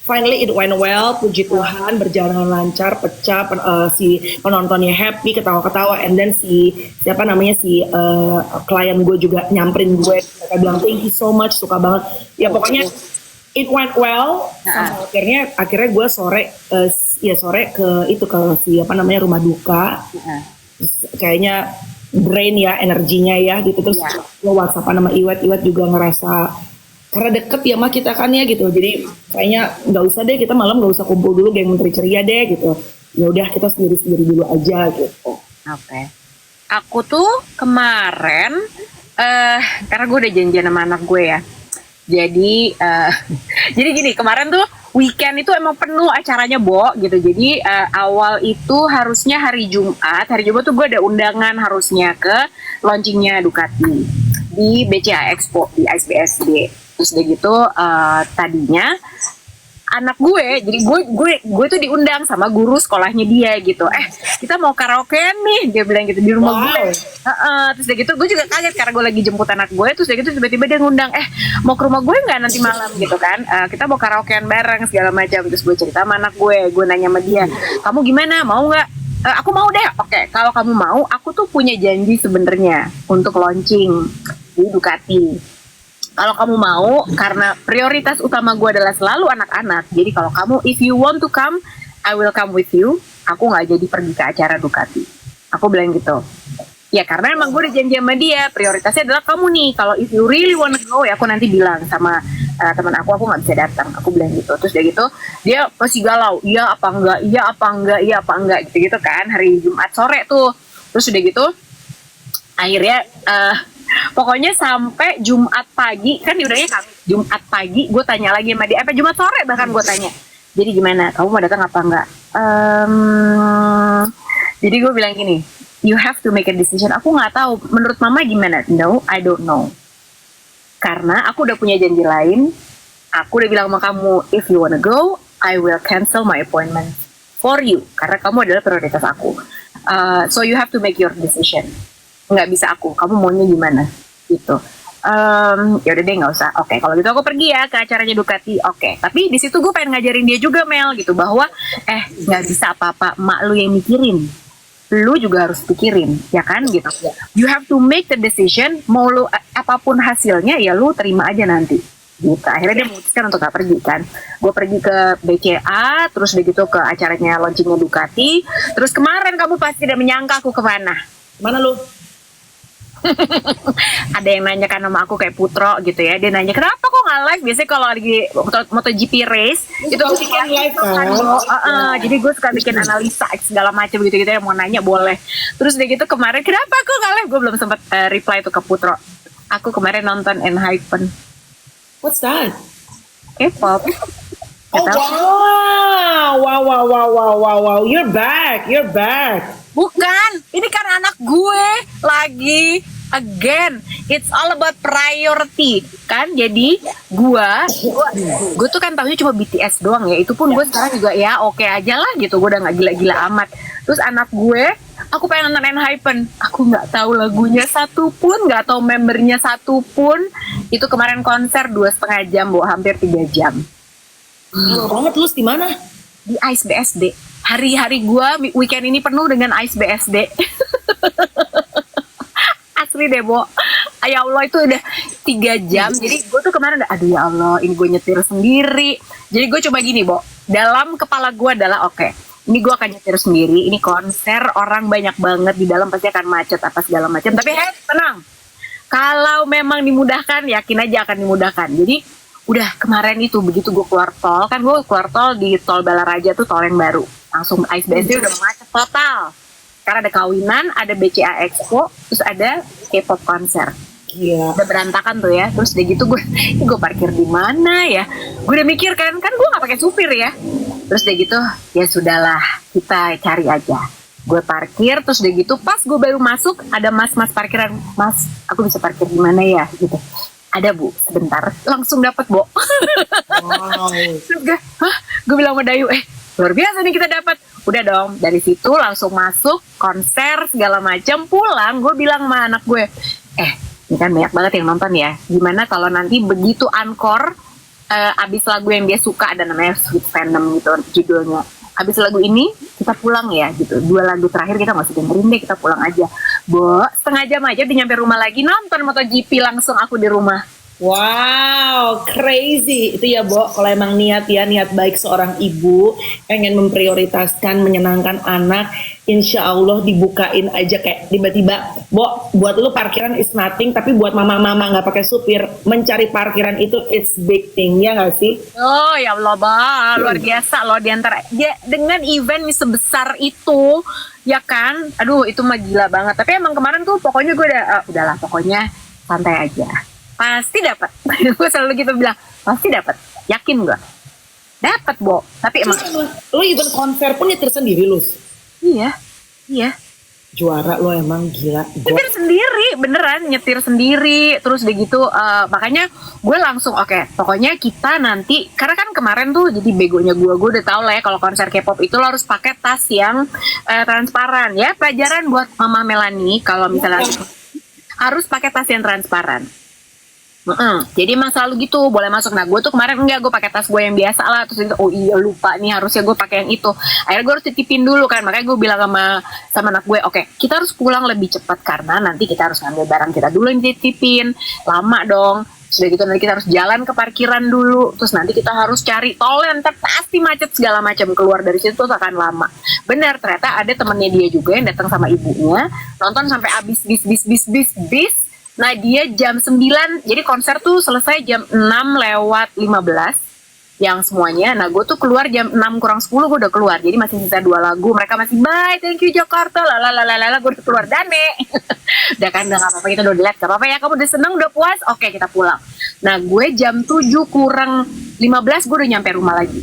S1: Finally it went well, puji Tuhan, berjalan lancar, pecah, si penontonnya happy, ketawa-ketawa, and then si klien gue juga nyamperin gue, mereka bilang thank you so much, suka banget. Ya pokoknya it went well. Sampai akhirnya gue sore ke si rumah duka. Kayaknya drain ya energinya ya gitu, terus gue WhatsApp sama Iwet juga ngerasa karena deket ya mah kita kan ya gitu, jadi kayaknya nggak usah deh, kita malam nggak usah kumpul dulu geng Menteri Ceria deh gitu, ya udah kita sendiri dulu aja gitu.
S2: Oke. Aku tuh kemarin karena gue udah janjian sama anak gue ya, jadi jadi gini, kemarin tuh weekend itu emang penuh acaranya Bo gitu, jadi awal itu harusnya hari Jumat tuh gue ada undangan harusnya ke launchingnya Ducati di BCA Expo di ISBSD. Terus udah gitu tadinya anak gue, jadi gue tuh diundang sama guru sekolahnya dia gitu. Kita mau karaokean nih, dia bilang gitu di rumah gue. Terus udah gitu gue juga kaget karena gue lagi jemput anak gue. Terus udah gitu tiba-tiba dia ngundang, mau ke rumah gue nggak nanti malam gitu kan? Kita mau karaokean bareng segala macam. Terus gue cerita sama anak gue nanya sama dia, kamu gimana? Mau nggak? Aku mau deh. Oke, kalau kamu mau, aku tuh punya janji sebenarnya untuk launching di Ducati. Kalau kamu mau, karena prioritas utama gue adalah selalu anak-anak. Jadi kalau kamu, if you want to come, I will come with you. Aku nggak jadi pergi ke acara Ducati. Aku bilang gitu. Ya karena emang gue udah janji sama dia, prioritasnya adalah kamu nih. Kalau if you really wanna go, ya aku nanti bilang sama teman aku nggak bisa datang. Aku bilang gitu. Terus dia gitu, dia masih galau. Iya apa enggak, gitu kan. Hari Jumat sore tuh. Terus udah gitu, akhirnya pokoknya sampai Jumat pagi, kan diundangnya kan Jumat pagi, gue tanya lagi sama dia, Jumat sore bahkan gue tanya, jadi gimana, kamu mau datang apa enggak? Jadi gue bilang gini, you have to make a decision. Aku nggak tahu, menurut mama gimana? No, I don't know. karena aku udah punya janji lain. Aku udah bilang sama kamu, if you wanna go, I will cancel my appointment for you, karena kamu adalah prioritas aku. So you have to make your decision. Nggak bisa aku, kamu maunya gimana gitu. Ya udah deh, nggak usah. Oke, kalau gitu aku pergi ya ke acaranya Ducati. Oke, tapi di situ gue pengen ngajarin dia juga, Mel, gitu, bahwa nggak bisa apa-apa mak lu yang mikirin, lu juga harus pikirin, ya kan, gitu. You have to make the decision. Mau lu apapun hasilnya ya lu terima aja nanti, gitu. Akhirnya dia memutuskan untuk gak pergi kan. Gue pergi ke BCA, terus begitu ke acaranya launchingnya Ducati. Terus kemarin kamu pasti tidak menyangka aku kemana.
S1: Mana lu?
S2: Ada yang nanya kan sama aku kayak Putro gitu ya, dia nanya kenapa kok nggak live. Biasanya kalau lagi MotoGP race itu aku bikin
S1: live kan.
S2: Jadi gue suka bikin analisa segala macam gitu ya, mau nanya boleh. Terus dia gitu kemarin kenapa aku nggak live, gue belum sempat reply tuh ke Putro. Aku kemarin nonton Enhypen.
S1: What's that?
S2: K-pop.
S1: Oh wow, you're back.
S2: Bukan, ini kan anak gue lagi again. It's all about priority kan. Jadi gue tuh kan tahunya cuma BTS doang ya. Itu pun gue sekarang juga ya oke aja lah gitu. Gue udah nggak gila-gila amat. Terus anak gue, aku pengen nonton Enhypen. Aku nggak tahu lagunya satupun, nggak tahu membernya satupun. Itu kemarin konser 2,5 jam, hampir 3 jam.
S1: Lama banget. Lu di mana?
S2: Di Ice BSD. Hari-hari gue weekend ini penuh dengan Ice BSD. Asli deh, Bo. Ya Allah, itu udah 3 jam. Jadi gue tuh kemarin aduh ya Allah, ini gue nyetir sendiri. Jadi gue coba gini, Bo. Dalam kepala gue adalah oke, ini gue akan nyetir sendiri. Ini konser, orang banyak banget di dalam, pasti akan macet apa segala macam. Tapi tenang. Kalau memang dimudahkan, yakin aja akan dimudahkan. Jadi udah kemarin itu begitu gue keluar tol, kan gue keluar tol di tol Balaraja tuh, tol yang baru, langsung Ice BSD udah macet total karena ada kawinan, ada BCA Expo, terus ada K-pop konser.
S1: Gila.
S2: Udah berantakan tuh ya. Terus udah gitu gue parkir di mana ya, gue udah mikir kan gue nggak pakai supir ya. Terus udah gitu ya sudahlah, kita cari aja. Gue parkir, terus udah gitu pas gue baru masuk ada mas parkiran, mas aku bisa parkir di mana ya gitu. Ada Bu, sebentar, langsung dapat Bo.
S1: Wow.
S2: Terus gue bilang sama Dayu, luar biasa nih kita dapat. Udah dong, dari situ langsung masuk konser segala macam, pulang gue bilang sama anak gue, ini kan banyak banget yang nonton ya. Gimana kalau nanti begitu encore, abis lagu yang dia suka, ada namanya Sweet Venom gitu judulnya. Habis lagu ini kita pulang ya gitu. 2 lagu terakhir kita masih dengerin deh, kita pulang aja. Bo, setengah jam aja udah nyampe rumah lagi, nonton MotoGP langsung aku di rumah.
S1: Wow, crazy itu ya, Bo. Kalau emang niat baik seorang ibu pengen memprioritaskan menyenangkan anak, insya Allah dibukain aja kayak tiba-tiba, Bo, buat lu parkiran is nothing, tapi buat mama-mama nggak pakai supir, mencari parkiran itu it's big thing, ya nggak sih?
S2: Oh ya Allah, Bang, luar biasa loh diantara ya, dengan event sebesar itu, ya kan? Aduh, itu mah gila banget. Tapi emang kemarin tuh pokoknya gue udahlah, pokoknya santai aja. Pasti dapat. Gue selalu gitu bilang, pasti dapat. Yakin gak? Dapat, Bo. Tapi emang
S1: lu even konser pun nyetir sendiri, lu.
S2: Iya.
S1: Juara lo emang, gila.
S2: Nyetir sendiri, beneran nyetir sendiri. Terus udah gitu, makanya gue langsung oke, pokoknya kita nanti, karena kan kemarin tuh jadi begonya gue udah tau lah ya, kalau konser K-pop itu lo harus pakai tas yang transparan ya. Pelajaran buat Mama Melanie, kalau misalnya harus pakai tas yang transparan. Jadi emang selalu gitu, boleh masuk. Nah gue tuh kemarin enggak, gue pakai tas gue yang biasa lah. Terus gitu, oh iya lupa nih, harusnya gue pakai yang itu. Akhirnya gue harus titipin dulu kan. Makanya gue bilang sama anak gue, oke, kita harus pulang lebih cepat karena nanti kita harus ngambil barang kita dulu yang dititipin. Lama dong. Sudah gitu nanti kita harus jalan ke parkiran dulu. Terus nanti kita harus cari tol yang pasti macet segala macam. Keluar dari situ tuh akan lama. Benar, ternyata ada temennya dia juga yang datang sama ibunya, nonton sampai habis bis. Nah dia jam 9, jadi konser tuh selesai jam 6:15 yang semuanya. Nah gue tuh keluar jam 6:10 gue udah keluar. Jadi masih sisa 2 lagu, mereka masih bye, thank you Jakarta, lalalala, gue udah keluar Dane. Udah kan, udah gak apa-apa, kita udah delete, gak apa-apa ya, kamu udah seneng, udah puas, oke kita pulang. Nah gue jam 7:15 gue udah nyampe rumah lagi.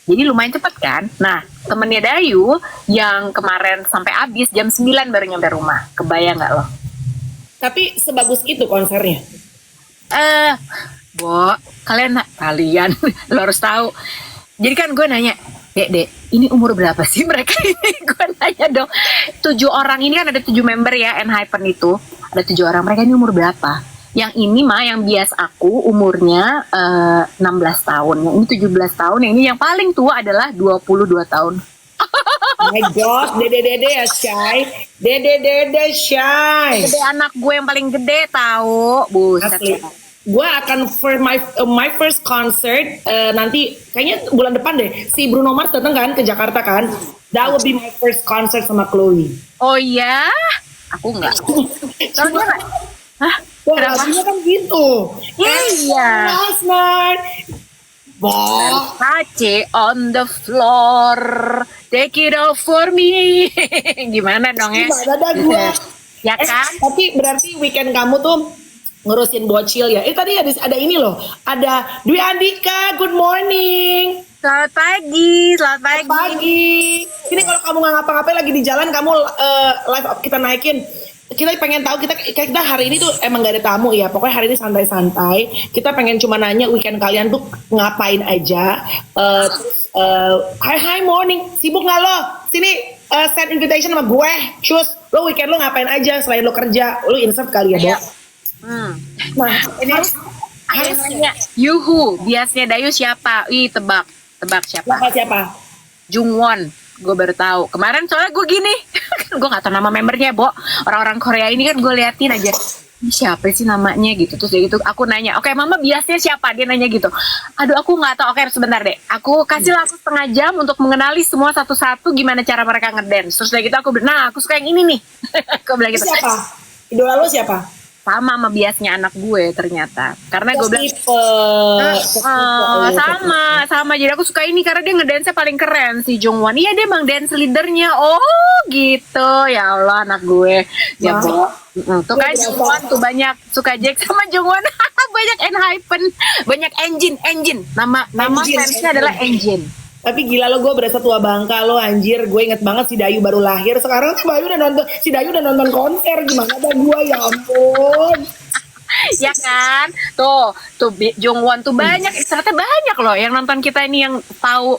S2: Jadi lumayan cepet kan. Nah temennya Dayu yang kemarin sampai habis jam 9 baru nyampe rumah. Kebayang gak lo?
S1: Tapi sebagus itu konsernya?
S2: Bo, kalian lo harus tahu. Jadi kan gue nanya, Dek, ini umur berapa sih mereka ini? Gue nanya dong. 7 orang ini kan ada 7 member ya, Enhypen itu. Ada 7 orang, mereka ini umur berapa? Yang ini mah yang bias aku umurnya 16 tahun. Yang ini 17 tahun, yang ini yang paling tua adalah 22 tahun.
S1: My God, dede ya Shay. Dede Shay.
S2: Gede anak gue yang paling gede tahu. Buset.
S1: Asli. Gue akan for my first concert nanti kayaknya bulan depan deh. Si Bruno Mars datang kan ke Jakarta kan. That will be my first concert sama Chloe.
S2: Oh iya? Aku enggak. Soalnya enggak. Hah?
S1: Wah,
S2: Kenapa?
S1: lagunya kan gitu.
S2: Iya.
S1: Last night. Wah.
S2: Versace on the floor, take it off for me. Gimana dong ya?
S1: Gimana dah gue?
S2: Ya kan?
S1: Tapi berarti weekend kamu tuh ngurusin bocil ya. Tadi ada ini loh. Ada Dwi Andika, good morning.
S2: Selamat pagi, selamat pagi.
S1: Pagi. Ini kalau kamu nggak ngapa-ngapain lagi di jalan, kamu live up kita naikin. Kita pengen tahu kita hari ini tuh emang gak ada tamu ya. Pokoknya hari ini santai-santai. Kita pengen cuma nanya weekend kalian tuh ngapain aja. Terus hi morning. Sibuk nggak lo? Sini send invitation sama gue. Cus, lo weekend lo ngapain aja selain lo kerja? Lo insert kali ya, Dok? Nah, ini
S2: Ada yang nanya, Yuhu, biasanya Dayu siapa? Ih, tebak siapa?
S1: siapa?
S2: Jungwon. Gue baru tahu. Kemarin soalnya gue gini, gue nggak tahu nama membernya, Bo. Orang-orang Korea ini kan gue liatin aja. Ini siapa sih namanya gitu. Terus gitu aku nanya, oke, Mama biasanya siapa? Dia nanya gitu. Aduh, aku nggak tahu. Oke, sebentar deh. Aku kasih waktu setengah jam untuk mengenali semua satu-satu gimana cara mereka ngedance. Terus gitu aku bilang, nah aku suka yang ini nih. Aku bilang gitu.
S1: Siapa? Idola lo siapa?
S2: Sama biasnya anak gue ternyata. Karena gue bilang sama. Jadi aku suka ini karena dia ngedance paling keren si Jungwon. Iya, dia emang dance leadernya. Oh gitu. Ya Allah, anak gue. Ya Bo. Tuh kan Jungwon tuh banyak suka Jack sama Jungwon. Banyak Enhypen, banyak engine. Nama fansnya adalah Engine.
S1: Tapi gila lo, gue berasa tua bangka lo, anjir. Gue inget banget si Dayu baru lahir. Sekarang si Dayu udah nonton konser. Gimana dah gue, ya ampun.
S2: Ya kan, tuh Jungwon tuh banyak, ternyata banyak loh yang nonton kita ini yang tahu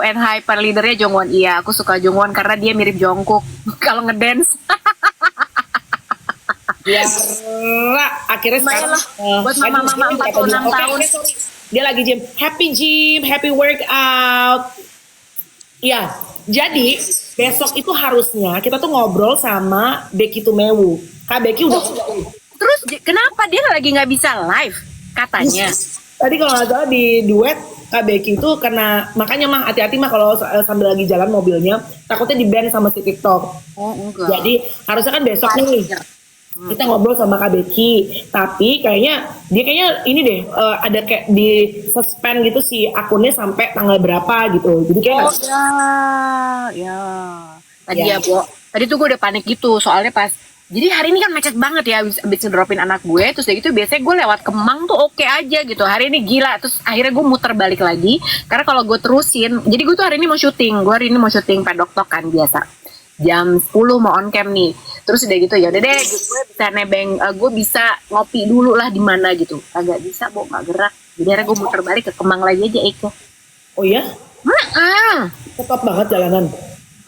S2: Enhypen leadernya Jungwon. Iya, aku suka Jungwon karena dia mirip Jungkook kalau ngedance.
S1: Ya, akhirnya
S2: Lumayan lah, buat mama 46 tahun.
S1: Dia lagi gym, happy workout. Ya, jadi besok itu harusnya kita tuh ngobrol sama Becky Tumewu. Kak Becky udah.
S2: Terus kenapa dia lagi nggak bisa live katanya?
S1: Tadi kalau nggak salah di duet Kak Becky itu karena makanya mah hati-hati mah kalau sambil lagi jalan mobilnya takutnya di ban sama si TikTok.
S2: Oh enggak.
S1: Jadi harusnya kan besok nih kita ngobrol sama Kak Becky, tapi dia kayaknya ini deh ada kayak di suspend gitu si akunnya sampai tanggal berapa gitu. Jadi kayak
S2: ya. Tadi ya, Bo. Tadi tuh gue udah panik gitu soalnya pas. Jadi hari ini kan macet banget ya abis ngedropin anak gue. Terus kayak gitu biasanya gue lewat Kemang tuh oke aja gitu. Hari ini gila. Terus akhirnya gue muter balik lagi. Karena kalau gue terusin. Jadi gue tuh hari ini mau syuting. Gue hari ini mau syuting pedok kan biasa. Jam 10 mau on cam nih. Terus udah gitu ya udah deh gue bisa nebeng. Gue bisa ngopi dulu lah di mana gitu. Agak bisa, Bo, gak gerak. Jadi akhirnya gue muter balik ke Kemang lagi aja, Eko.
S1: oh ya? Tetap banget jalanan.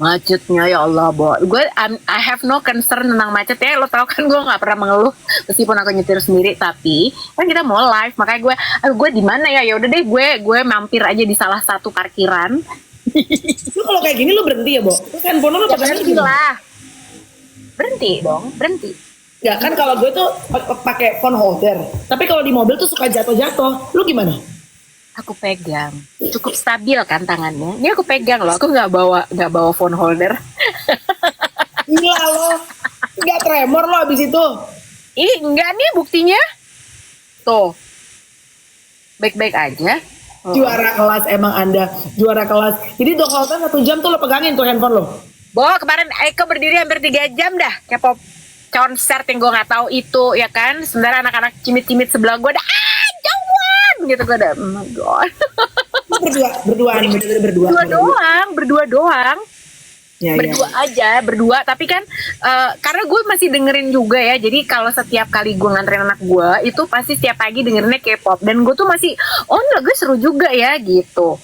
S2: Macetnya ya Allah, Bo. I have no concern tentang macet ya. Lo tau kan gue nggak pernah mengeluh meskipun aku nyetir sendiri. Tapi kan kita mau live, makanya gue di mana ya? Ya udah deh, gue mampir aja di salah satu parkiran.
S1: Lu kalau kayak gini lu berhenti ya, Bo? Terus handphone lu pegangnya
S2: Berhenti
S1: gimana?
S2: lah. Berhenti dong, berhenti.
S1: Ya kan kalau gue tuh pakai phone holder. Tapi kalau di mobil tuh suka jatuh-jatuh. Lu gimana?
S2: Aku pegang, cukup stabil kan tangannya. Ini aku pegang loh, aku nggak bawa phone holder.
S1: Gila lo, nggak tremor lo abis itu.
S2: Ih, enggak nih buktinya. Tuh, baik-baik aja.
S1: Juara kelas emang Anda, juara kelas. Jadi dong holder 1 jam tuh lo pegangin tuh handphone lo.
S2: Bo, kemarin Eko berdiri hampir 3 jam dah. Kayak pop konser yang gue nggak tahu itu, ya kan. Sebenarnya anak-anak cimit-cimit sebelah gue ada Jungwon gitu, gue ada, oh my god.
S1: Berdua.
S2: Berdua doang.
S1: Ya,
S2: berdua aja, berdua. Tapi kan karena gue masih dengerin juga ya. Jadi kalau setiap kali gue nganterin anak gue itu pasti setiap pagi dengerinnya K-pop. Dan gue tuh masih, oh lagu seru juga ya gitu.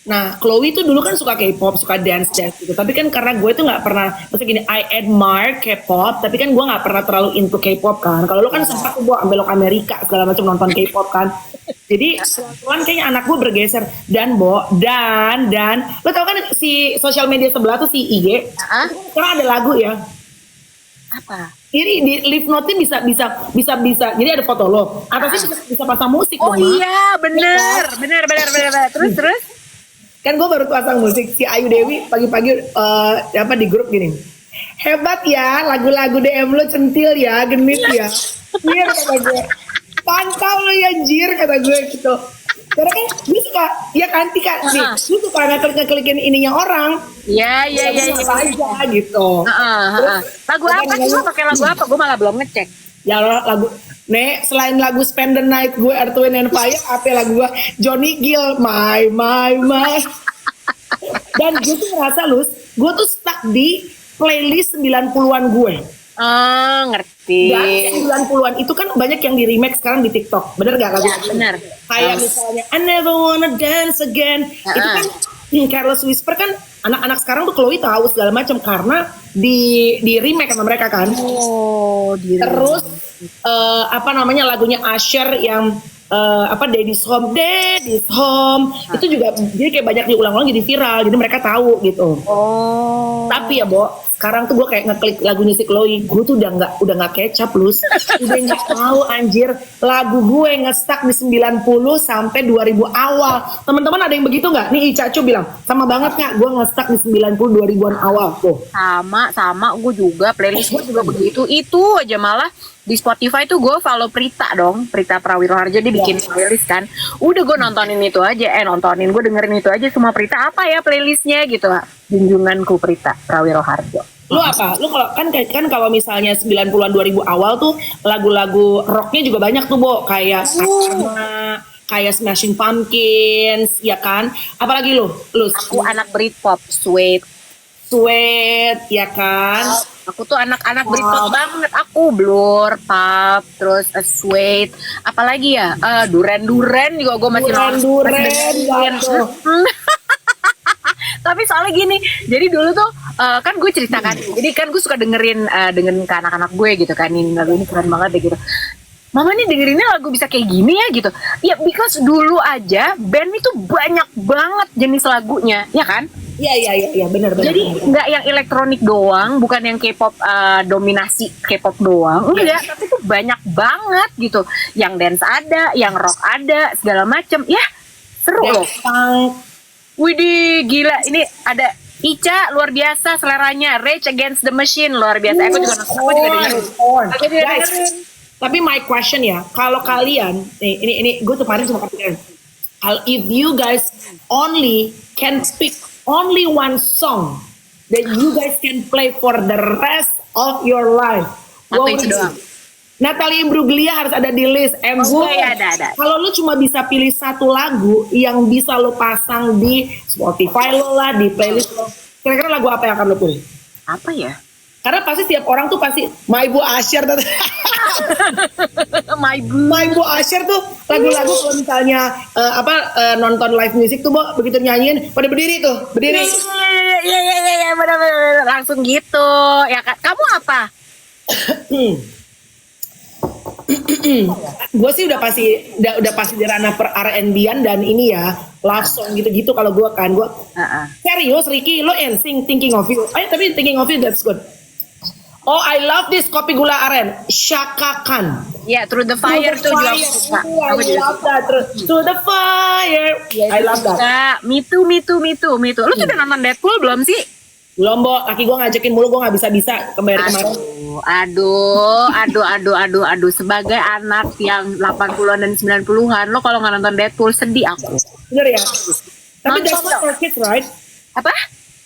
S1: Nah, Chloe tuh dulu kan suka K-pop, suka dance gitu. Tapi kan karena gue tuh nggak pernah, maksudnya gini, I admire K-pop, tapi kan gue nggak pernah terlalu into K-pop kan. Kalau lu kan sempat tuh gue belok Amerika segala macam nonton K-pop kan. Jadi pelan kayaknya anak gue bergeser dan lo tau kan si sosial media sebelah tuh si IG, karena ada lagu ya.
S2: Apa?
S1: Jadi di live note-nya bisa. Jadi ada foto lo. Atasnya bisa pasang musik.
S2: Oh iya, bener. Terus.
S1: Kan gue baru pasang musik si Ayu Dewi pagi-pagi di grup gini. Hebat ya, lagu-lagu DM lo centil ya, genit ya. Jir kata gue. Pantau lo ya Jir kata gue gitu. Karena kan gue suka, ya kan Tika, gue suka ngeklik-ngeklikin ininya orang.
S2: Iya.
S1: Aja gitu.
S2: Lagu apa sih lo pakai lagu apa? Gue malah belum ngecek.
S1: Ya lagu selain lagu Spend the Night gue Earth, Wind and Fire, apa lagu gue Johnny Gill, My. Dan gue tuh ngerasa gue tuh stuck di playlist 90-an gue.
S2: Ngerti.
S1: Dan 90-an itu kan banyak yang di remake sekarang di TikTok. Bener gak lagu?
S2: Ya, bener.
S1: Kayak misalnya I Never Wanna Dance Again. Itu kan Careless Whisper kan anak-anak sekarang tuh Chloe tahu segala macam karena di remake sama mereka kan. Terus lagunya Usher yang Daddy's Home itu juga jadi kayak banyak diulang-ulang jadi viral, jadi mereka tahu gitu. Tapi ya sekarang tuh gue kayak ngeklik lagunya si Chloe, gue tuh udah nggak kecap Lus, udah nggak tahu anjir lagu gue nge-stuck di 90 sampai 2000 awal. Teman-teman ada yang begitu nggak? Nih Ica Cu bilang sama banget nggak gue nge-stuck di 90 2000-an awal tuh.
S2: Sama gue juga, playlist gue juga begitu. Itu aja malah di Spotify tuh gue follow Prita Prawiroharjo, dia bikin playlist kan. Udah gue nontonin itu aja, gue dengerin itu aja semua Prita, apa ya playlistnya gitu lah. Junjunganku Prita Prawiroharjo.
S1: Lu apa? Lu kalau misalnya 90-an 2000 awal tuh lagu-lagu rocknya juga banyak tuh, Bo. Kayak Karma, kayak Smashing Pumpkins, ya kan? Apalagi lu?
S2: Aku anak Britpop, Sweet,
S1: ya kan?
S2: Aku tuh anak-anak Britpop banget. Aku Blur, Pop, terus Sweet, apalagi ya? Duran juga gue masih
S1: Duran.
S2: Tapi soalnya gini, jadi dulu tuh kan gue ceritakan, jadi kan gue suka dengerin ke anak-anak gue gitu kan, ini lagu ini keren banget deh gitu. Mama nih dengerinnya lagu bisa kayak gini ya gitu. Ya because dulu aja band itu banyak banget jenis lagunya, ya kan?
S1: Iya benar.
S2: Jadi nggak yang elektronik doang, bukan yang K-pop dominasi K-pop doang, enggak, tapi tuh banyak banget gitu. Yang dance ada, yang rock ada, segala macem. Ya seru loh. Widih, gila. Ini ada Ica, luar biasa seleranya. Rage Against the Machine, luar biasa. Aku juga dengerin.
S1: Tapi my question ya, kalau kalian, ini gue tuh kemarin cuma kepikiran, if you guys only can pick only one song that you guys can play for the rest of your life,
S2: apa itu doang?
S1: Natalie Imbruglia harus ada di list.
S2: Ada.
S1: Kalau lu cuma bisa pilih satu lagu yang bisa lu pasang di Spotify lo lah, di playlist lo, kira-kira lagu apa yang akan lu pilih?
S2: Apa ya?
S1: Karena pasti setiap orang tuh pasti My Bu Usher My Bu Usher tuh lagu-lagu kalau misalnya nonton live music tuh begitu nyanyiin pada berdiri.
S2: Iya benar langsung gitu. Ya kan? Kamu apa?
S1: Gue sih udah pasti di ranah per R&B-an dan ini ya love song gitu-gitu. Kalau gue kan serius Ricky, lo Thinking of You. Tapi Thinking of You that's good. Oh, I love this Kopi Gula Aren, Chaka Khan.
S2: Ya, Through the Fire tuh juga suka.
S1: I love that. Through the Fire. I love that.
S2: Me too. Lu sudah nonton Deadpool belum sih?
S1: Belum, Bo. Kaki gue ngajakin mulu, gue gak bisa kemarin.
S2: Aduh. Sebagai anak yang 80-an dan 90-an, lo kalau gak nonton Deadpool sedih aku.
S1: Bener ya? Tapi that's not for kids, right?
S2: Apa?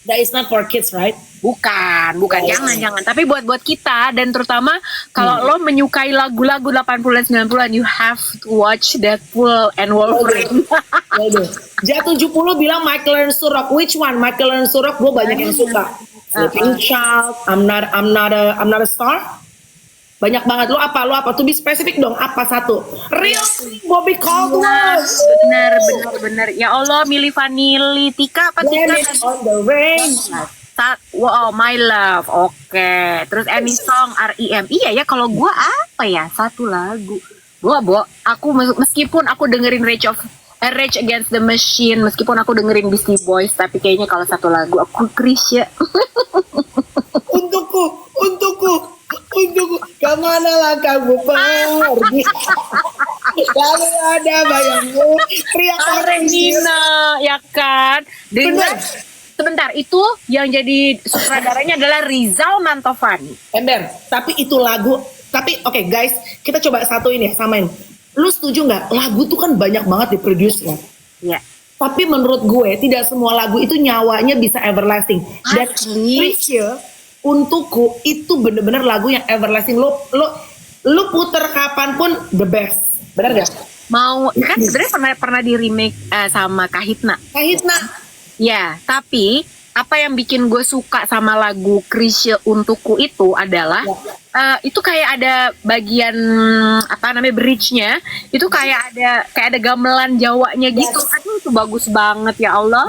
S1: That is not for kids, right?
S2: Bukan, jangan. Tapi buat kita, dan terutama kalau lo menyukai lagu-lagu 80-an 90-an, you have to watch Deadpool and Wolverine.
S1: Ja 70 bilang Michael Learns to Rock. Which one? Michael Learns to Rock gue banyak yang suka. Sleeping Child, I'm not a star. Banyak banget. Lo apa? To be specific dong. Apa satu? Real Bobby Caldwell.
S2: Benar. Ya Allah, Milli Vanilli, Tika apa Tika?
S1: Blame It on the Rain.
S2: Wow, My Love. Oke. Terus Any Song, R.E.M. Iya ya, kalau gua apa ya? Satu lagu. Aku meskipun aku dengerin Rage Against the Machine, meskipun aku dengerin Beastie Boys, tapi kayaknya kalau satu lagu aku Krisya.
S1: Untukku, kemanalah kamu pergi? Lalu ada bayangmu, pria
S2: Karenina, ya kan? Dengan sebentar, itu yang jadi sutradaranya adalah Rizal Mantovani.
S1: Ember, tapi itu lagu. Tapi oke, guys, kita coba satuin ya, samain. Lu setuju nggak? Lagu tuh kan banyak banget diproduce ya.
S2: Iya.
S1: Tapi menurut gue tidak semua lagu itu nyawanya bisa everlasting. Dan Krisya, Untukku itu bener-bener lagu yang everlasting. Lu puter kapanpun the best. Bener gak?
S2: Mau kan sebenarnya pernah di remake sama Kahitna. Ya, tapi apa yang bikin gue suka sama lagu Krisya Untukku itu adalah itu kayak ada bagian bridge-nya itu kayak ada gamelan Jawanya gitu. Aduh, itu bagus banget ya Allah.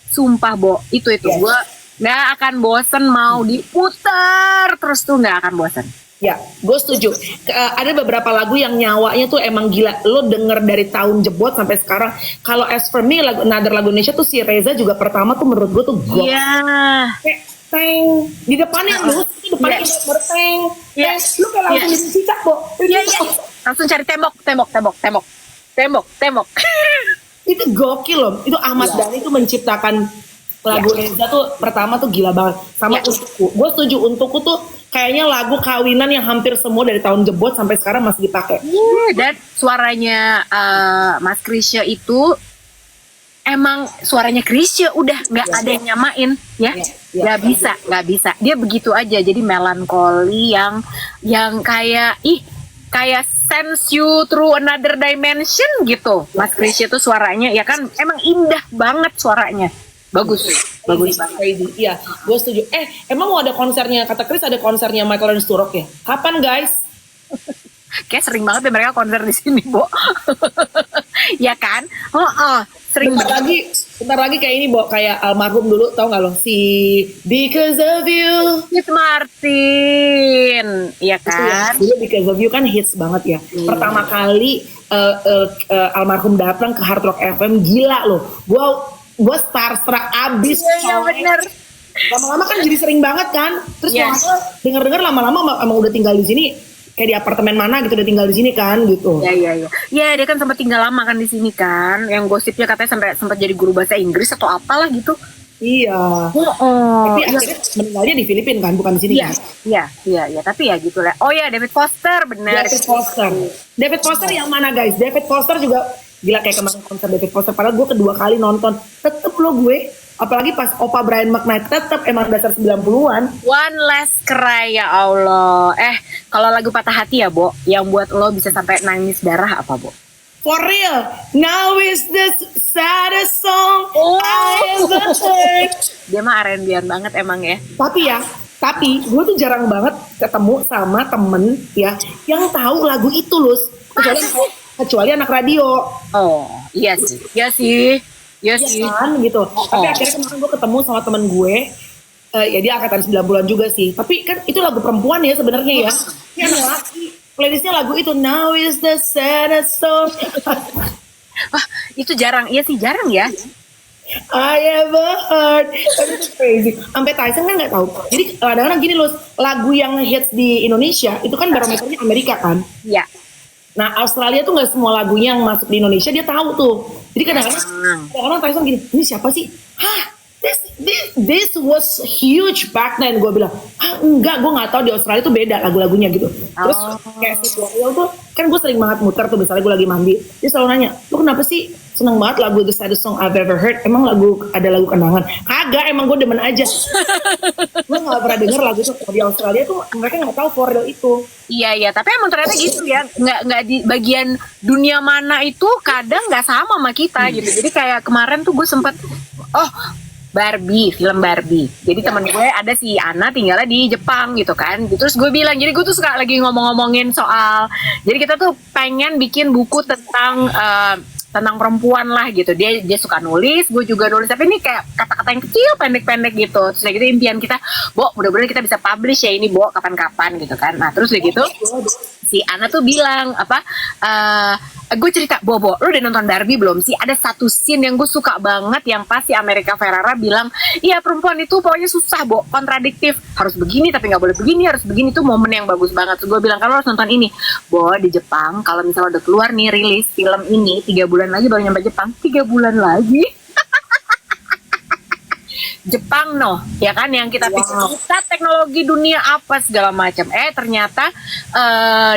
S2: Sumpah, itu gue nggak akan bosen, mau diputar terus tuh nggak akan bosen.
S1: Ya, gue setuju. Ada beberapa lagu yang nyawanya tuh emang gila. Lo denger dari tahun jebot sampai sekarang. Kalau as for me, lagu Indonesia tuh si Reza juga pertama tuh menurut gue tuh gok. Kayak teng di depannya lu, di depannya berteng. Lu kayak langsung di cicak, Bo.
S2: Iya. Langsung cari tembok.
S1: Itu gokil loh. Itu Ahmad Dhani tuh menciptakan lagu Reza tuh pertama tuh gila banget. Sama Untukku. Gue setuju, Untukku tuh kayaknya lagu kawinan yang hampir semua dari tahun jebot sampai sekarang masih dipakai.
S2: Dan suaranya Mas Krisya itu emang suaranya Krisya, udah nggak ada yang nyamain ya. Nggak bisa. Dia begitu aja, jadi melankoli yang kayak sense you through another dimension gitu. Mas Krisya tuh suaranya ya kan emang indah banget suaranya. Bagus banget.
S1: Iya, gue setuju. Emang mau ada konsernya, kata Chris ada konsernya Michael dan Sturrock ya? Kapan guys?
S2: Kayak sering banget ya mereka konser di sini, Bo. Ya kan? Sering banget.
S1: Bentar lagi kayak ini, Bo, kayak almarhum dulu, tau gak lo? Si Because of You,
S2: Steve Martin, iya kan?
S1: Dulu Because of You kan hits banget ya. Pertama kali almarhum datang ke Hard Rock FM, gila loh. Gue starstruck abis.
S2: Iya bener.
S1: Lama-lama kan jadi sering banget kan. Terus denger-denger lama-lama emang udah tinggal di sini. Kayak di apartemen mana gitu, udah tinggal di sini kan gitu.
S2: Iya. Ya dia kan sempat tinggal lama kan di sini kan. Yang gosipnya katanya sempat jadi guru bahasa Inggris atau apalah gitu.
S1: Iya. Tapi akhirnya meninggalnya di Filipina kan, bukan di sini kan.
S2: Iya. Tapi ya gitu lah. Oh ya, David Foster, benar.
S1: David Foster yang mana guys? David Foster juga gila, kayak kemarin konser David Foster. Padahal gue kedua kali nonton. Tetep lo gue, apalagi pas Opa Brian McKnight, tetep emang dasar 90-an.
S2: One Last Cry, ya Allah. Kalau lagu Patah Hati ya, Bo, yang buat lo bisa sampai nangis darah apa, Bo?
S1: For real, now is the saddest song I ever heard.
S2: Dia mah R&B-an banget emang ya.
S1: Tapi gue tuh jarang banget ketemu sama temen ya yang tahu lagu itu loh. Kecuali anak radio.
S2: Oh, iya sih.
S1: Kan gitu. Tapi akhirnya kemarin gue ketemu sama temen gue. Ya dia angkatan 90-an juga sih. Tapi kan itu lagu perempuan ya sebenarnya ya. Ini anak laki. Playlistnya lagu itu, Now is the saddest song.
S2: Wah, itu jarang. Iya sih, jarang ya.
S1: I ever heard. Itu crazy. Sampai Tyson kan nggak tahu. Jadi kadang-kadang gini loh, lagu yang hits di Indonesia itu kan barometernya Amerika kan.
S2: Iya.
S1: Nah Australia tuh nggak semua lagunya yang masuk di Indonesia dia tahu tuh. Jadi kadang-kadang Tyson gini, ini siapa sih? This was huge back then. Gue bilang, enggak, gue nggak tahu, di Australia tuh beda lagu-lagunya gitu. Terus kayak si Tuariel tuh, kan gue sering banget muter tuh, misalnya gue lagi mandi. Dia selalu nanya, lu kenapa sih seneng banget lagu The Saddest Song I've Ever Heard? Emang ada lagu kenangan? Kagak, emang gue demen aja. Gue nggak pernah denger lagu itu. Di Australia tuh mereka nggak tahu for real itu.
S2: Iya, tapi emang ternyata gitu ya, nggak di bagian dunia mana itu kadang nggak sama kita gitu. Jadi kayak kemarin tuh gue sempet, Film Barbie. Jadi temen gue ada si Ana tinggalnya di Jepang gitu kan. Terus gue bilang, jadi gue tuh suka lagi ngomong-ngomongin soal, jadi kita tuh pengen bikin buku tentang perempuan lah gitu. Dia suka nulis, gue juga nulis. Tapi ini kayak kata-kata yang kecil, pendek-pendek gitu. Terus kayak gitu impian kita, Bo, mudah-mudahan kita bisa publish ya ini, Bo, kapan-kapan gitu kan. Nah terus kayak gitu, si Ana tuh bilang gue cerita, Bobo, lu udah nonton Barbie belum sih? Ada satu scene yang gue suka banget yang pas si Amerika Ferrera bilang, iya perempuan itu pokoknya susah, Bo, kontradiktif, harus begini tapi nggak boleh begini, harus begini. Itu momen yang bagus banget. Terus gue bilang, kan lo harus nonton ini, Bo. Di Jepang kalau misalnya udah keluar nih rilis film ini 3 bulan lagi baru nyampe Jepang. 3 bulan lagi Jepang ya kan, yang kita pikir pusat teknologi dunia apa segala macam. Ternyata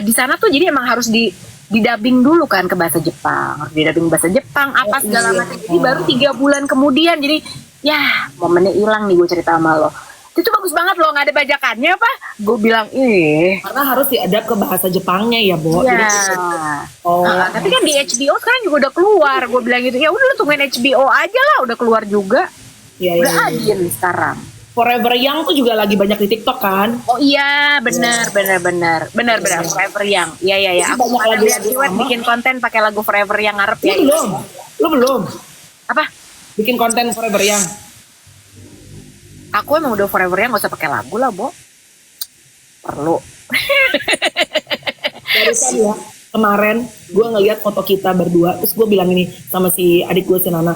S2: di sana tuh jadi emang harus didubbing dulu kan ke bahasa Jepang, harus didubbing bahasa Jepang apa segala macam. Jadi baru 3 bulan kemudian, jadi ya momennya hilang nih gue cerita sama lo. Itu bagus banget loh, nggak ada bajakannya apa? Gue bilang
S1: karena harus diadap ke bahasa Jepangnya ya, Bo.
S2: Iya. Tapi kan di HBO sekarang juga udah keluar. Gue bilang gitu, ya udah lu tungguin HBO aja lah, udah keluar juga. Udah adil sekarang.
S1: Forever Young tuh juga lagi banyak di TikTok kan?
S2: Oh iya, benar. Forever Young. Iya. Aku banyak lihat bikin konten pakai lagu Forever Young ngarep ya.
S1: Lu belum?
S2: Apa?
S1: Bikin konten Forever Young.
S2: Aku emang udah Forever Young, gak usah pakai lagu lah, Bo. Perlu.
S1: Barusan ya, kemarin gue ngeliat foto kita berdua, terus gue bilang ini sama si adik gue, si Nana.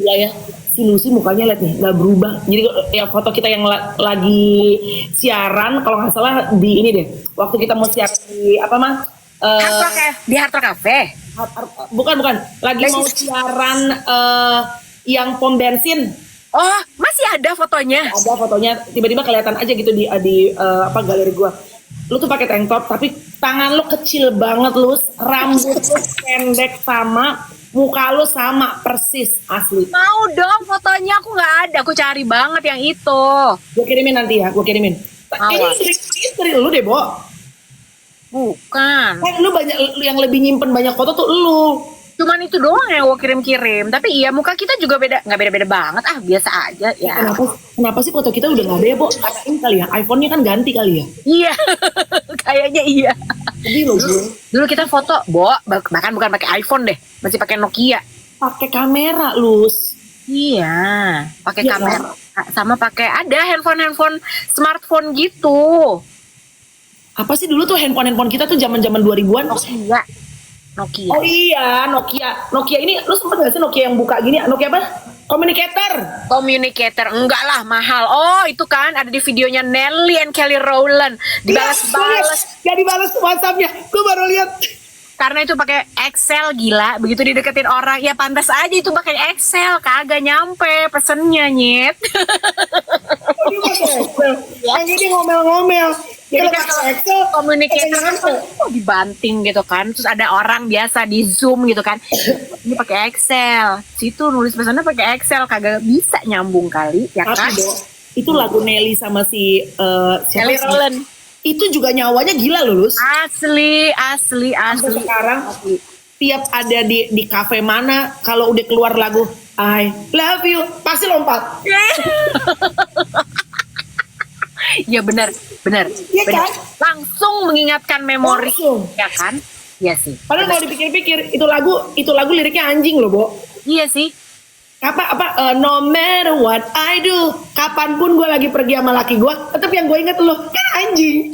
S1: Iya ya, si Lucy mukanya liat nih nggak berubah. Jadi ya foto kita yang lagi siaran, kalau nggak salah di ini deh, waktu kita mau siaran di apa mah?
S2: Di Hard Rock Cafe.
S1: Bukan, lagi mau siaran yang pom bensin.
S2: Oh, masih ada fotonya?
S1: Ada fotonya, tiba-tiba kelihatan aja gitu di galeri gua. Lu tuh pakai tank top, tapi tangan lu kecil banget, lu rambut lu pendek sama, muka lu sama persis asli.
S2: Mau dong fotonya, aku nggak ada, aku cari banget yang itu.
S1: Gue kirimin nanti ya, gue kirimin. Ini istri lu deh, Bo.
S2: Bukan.
S1: Kan lu banyak yang lebih nyimpen banyak foto tuh lu.
S2: Cuman itu doang yang gue kirim-kirim. Tapi iya muka kita juga nggak beda-beda banget. Biasa aja ya.
S1: Kenapa sih foto kita udah nggak ada ya, Bo? Karena ini kali ya, iPhone-nya kan ganti kali ya.
S2: Iya, kayaknya iya.
S1: Jadi
S2: dulu kita foto, Bo, bahkan bukan pakai iPhone deh, masih pakai Nokia.
S1: Pakai kamera, Lus.
S2: Iya, pakai kamera. Sama pakai ada handphone smartphone gitu.
S1: Apa sih dulu tuh handphone kita tuh zaman-zaman 2000-an?
S2: Nokia.
S1: Oh iya, Nokia ini lu sempet gak sih Nokia yang buka gini? Nokia apa? Communicator.
S2: Enggak lah, mahal. Oh, itu kan ada di videonya Nelly and Kelly Rowland. Dibalas-balas.
S1: Ya dibalas WhatsApp-nya. Gue baru lihat.
S2: Karena itu pakai Excel, gila. Begitu dideketin orang, ya pantas aja itu pakai Excel. Kagak nyampe pesennya, nyet.
S1: Yang ini ngomel-ngomel.
S2: Jadi kan kalau Excel communicator kan dibanting gitu kan, terus ada orang biasa di Zoom gitu kan, ini pakai Excel, situ nulis pesannya pakai Excel, kagak bisa nyambung kali, ya kan?
S1: Itu lagu Nelly sama si
S2: Kelly Rowland.
S1: Itu juga nyawanya gila loh, Lus.
S2: Asli.
S1: Sekarang tiap ada di kafe mana, kalau udah keluar lagu I love you, pasti lompat.
S2: Ya benar.
S1: Ya kan?
S2: Langsung mengingatkan memori, ya kan? Iya sih.
S1: Padahal kalau dipikir-pikir itu lagu liriknya anjing loh, Bo.
S2: Iya sih.
S1: No matter what I do, kapanpun gue lagi pergi sama laki gue, tetap yang gue inget lo kan anjing.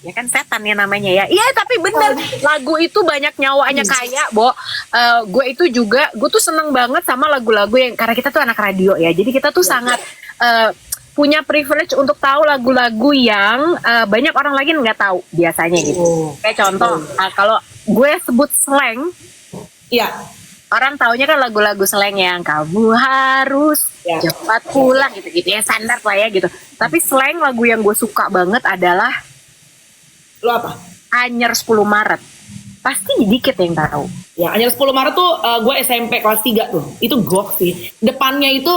S2: Ya kan setan ya namanya ya. Iya tapi bener, lagu itu banyak nyawanya kayak, Bo. Gue tuh seneng banget sama lagu-lagu yang, karena kita tuh anak radio ya. Jadi kita tuh sangat punya privilege untuk tahu lagu-lagu yang banyak orang lagi nggak tahu biasanya gitu. Kayak contoh, kalau gue sebut slang,
S1: ya
S2: orang taunya kan lagu-lagu slang yang kamu harus cepat pulang gitu-gitu ya, standar lah ya gitu. Tapi slang lagu yang gue suka banget adalah
S1: lo apa?
S2: Anyer 10 Maret. Pasti dikit yang tahu.
S1: Ya, Anyer 10 Maret tuh gue SMP kelas 3 tuh. Itu gok sih. Depannya itu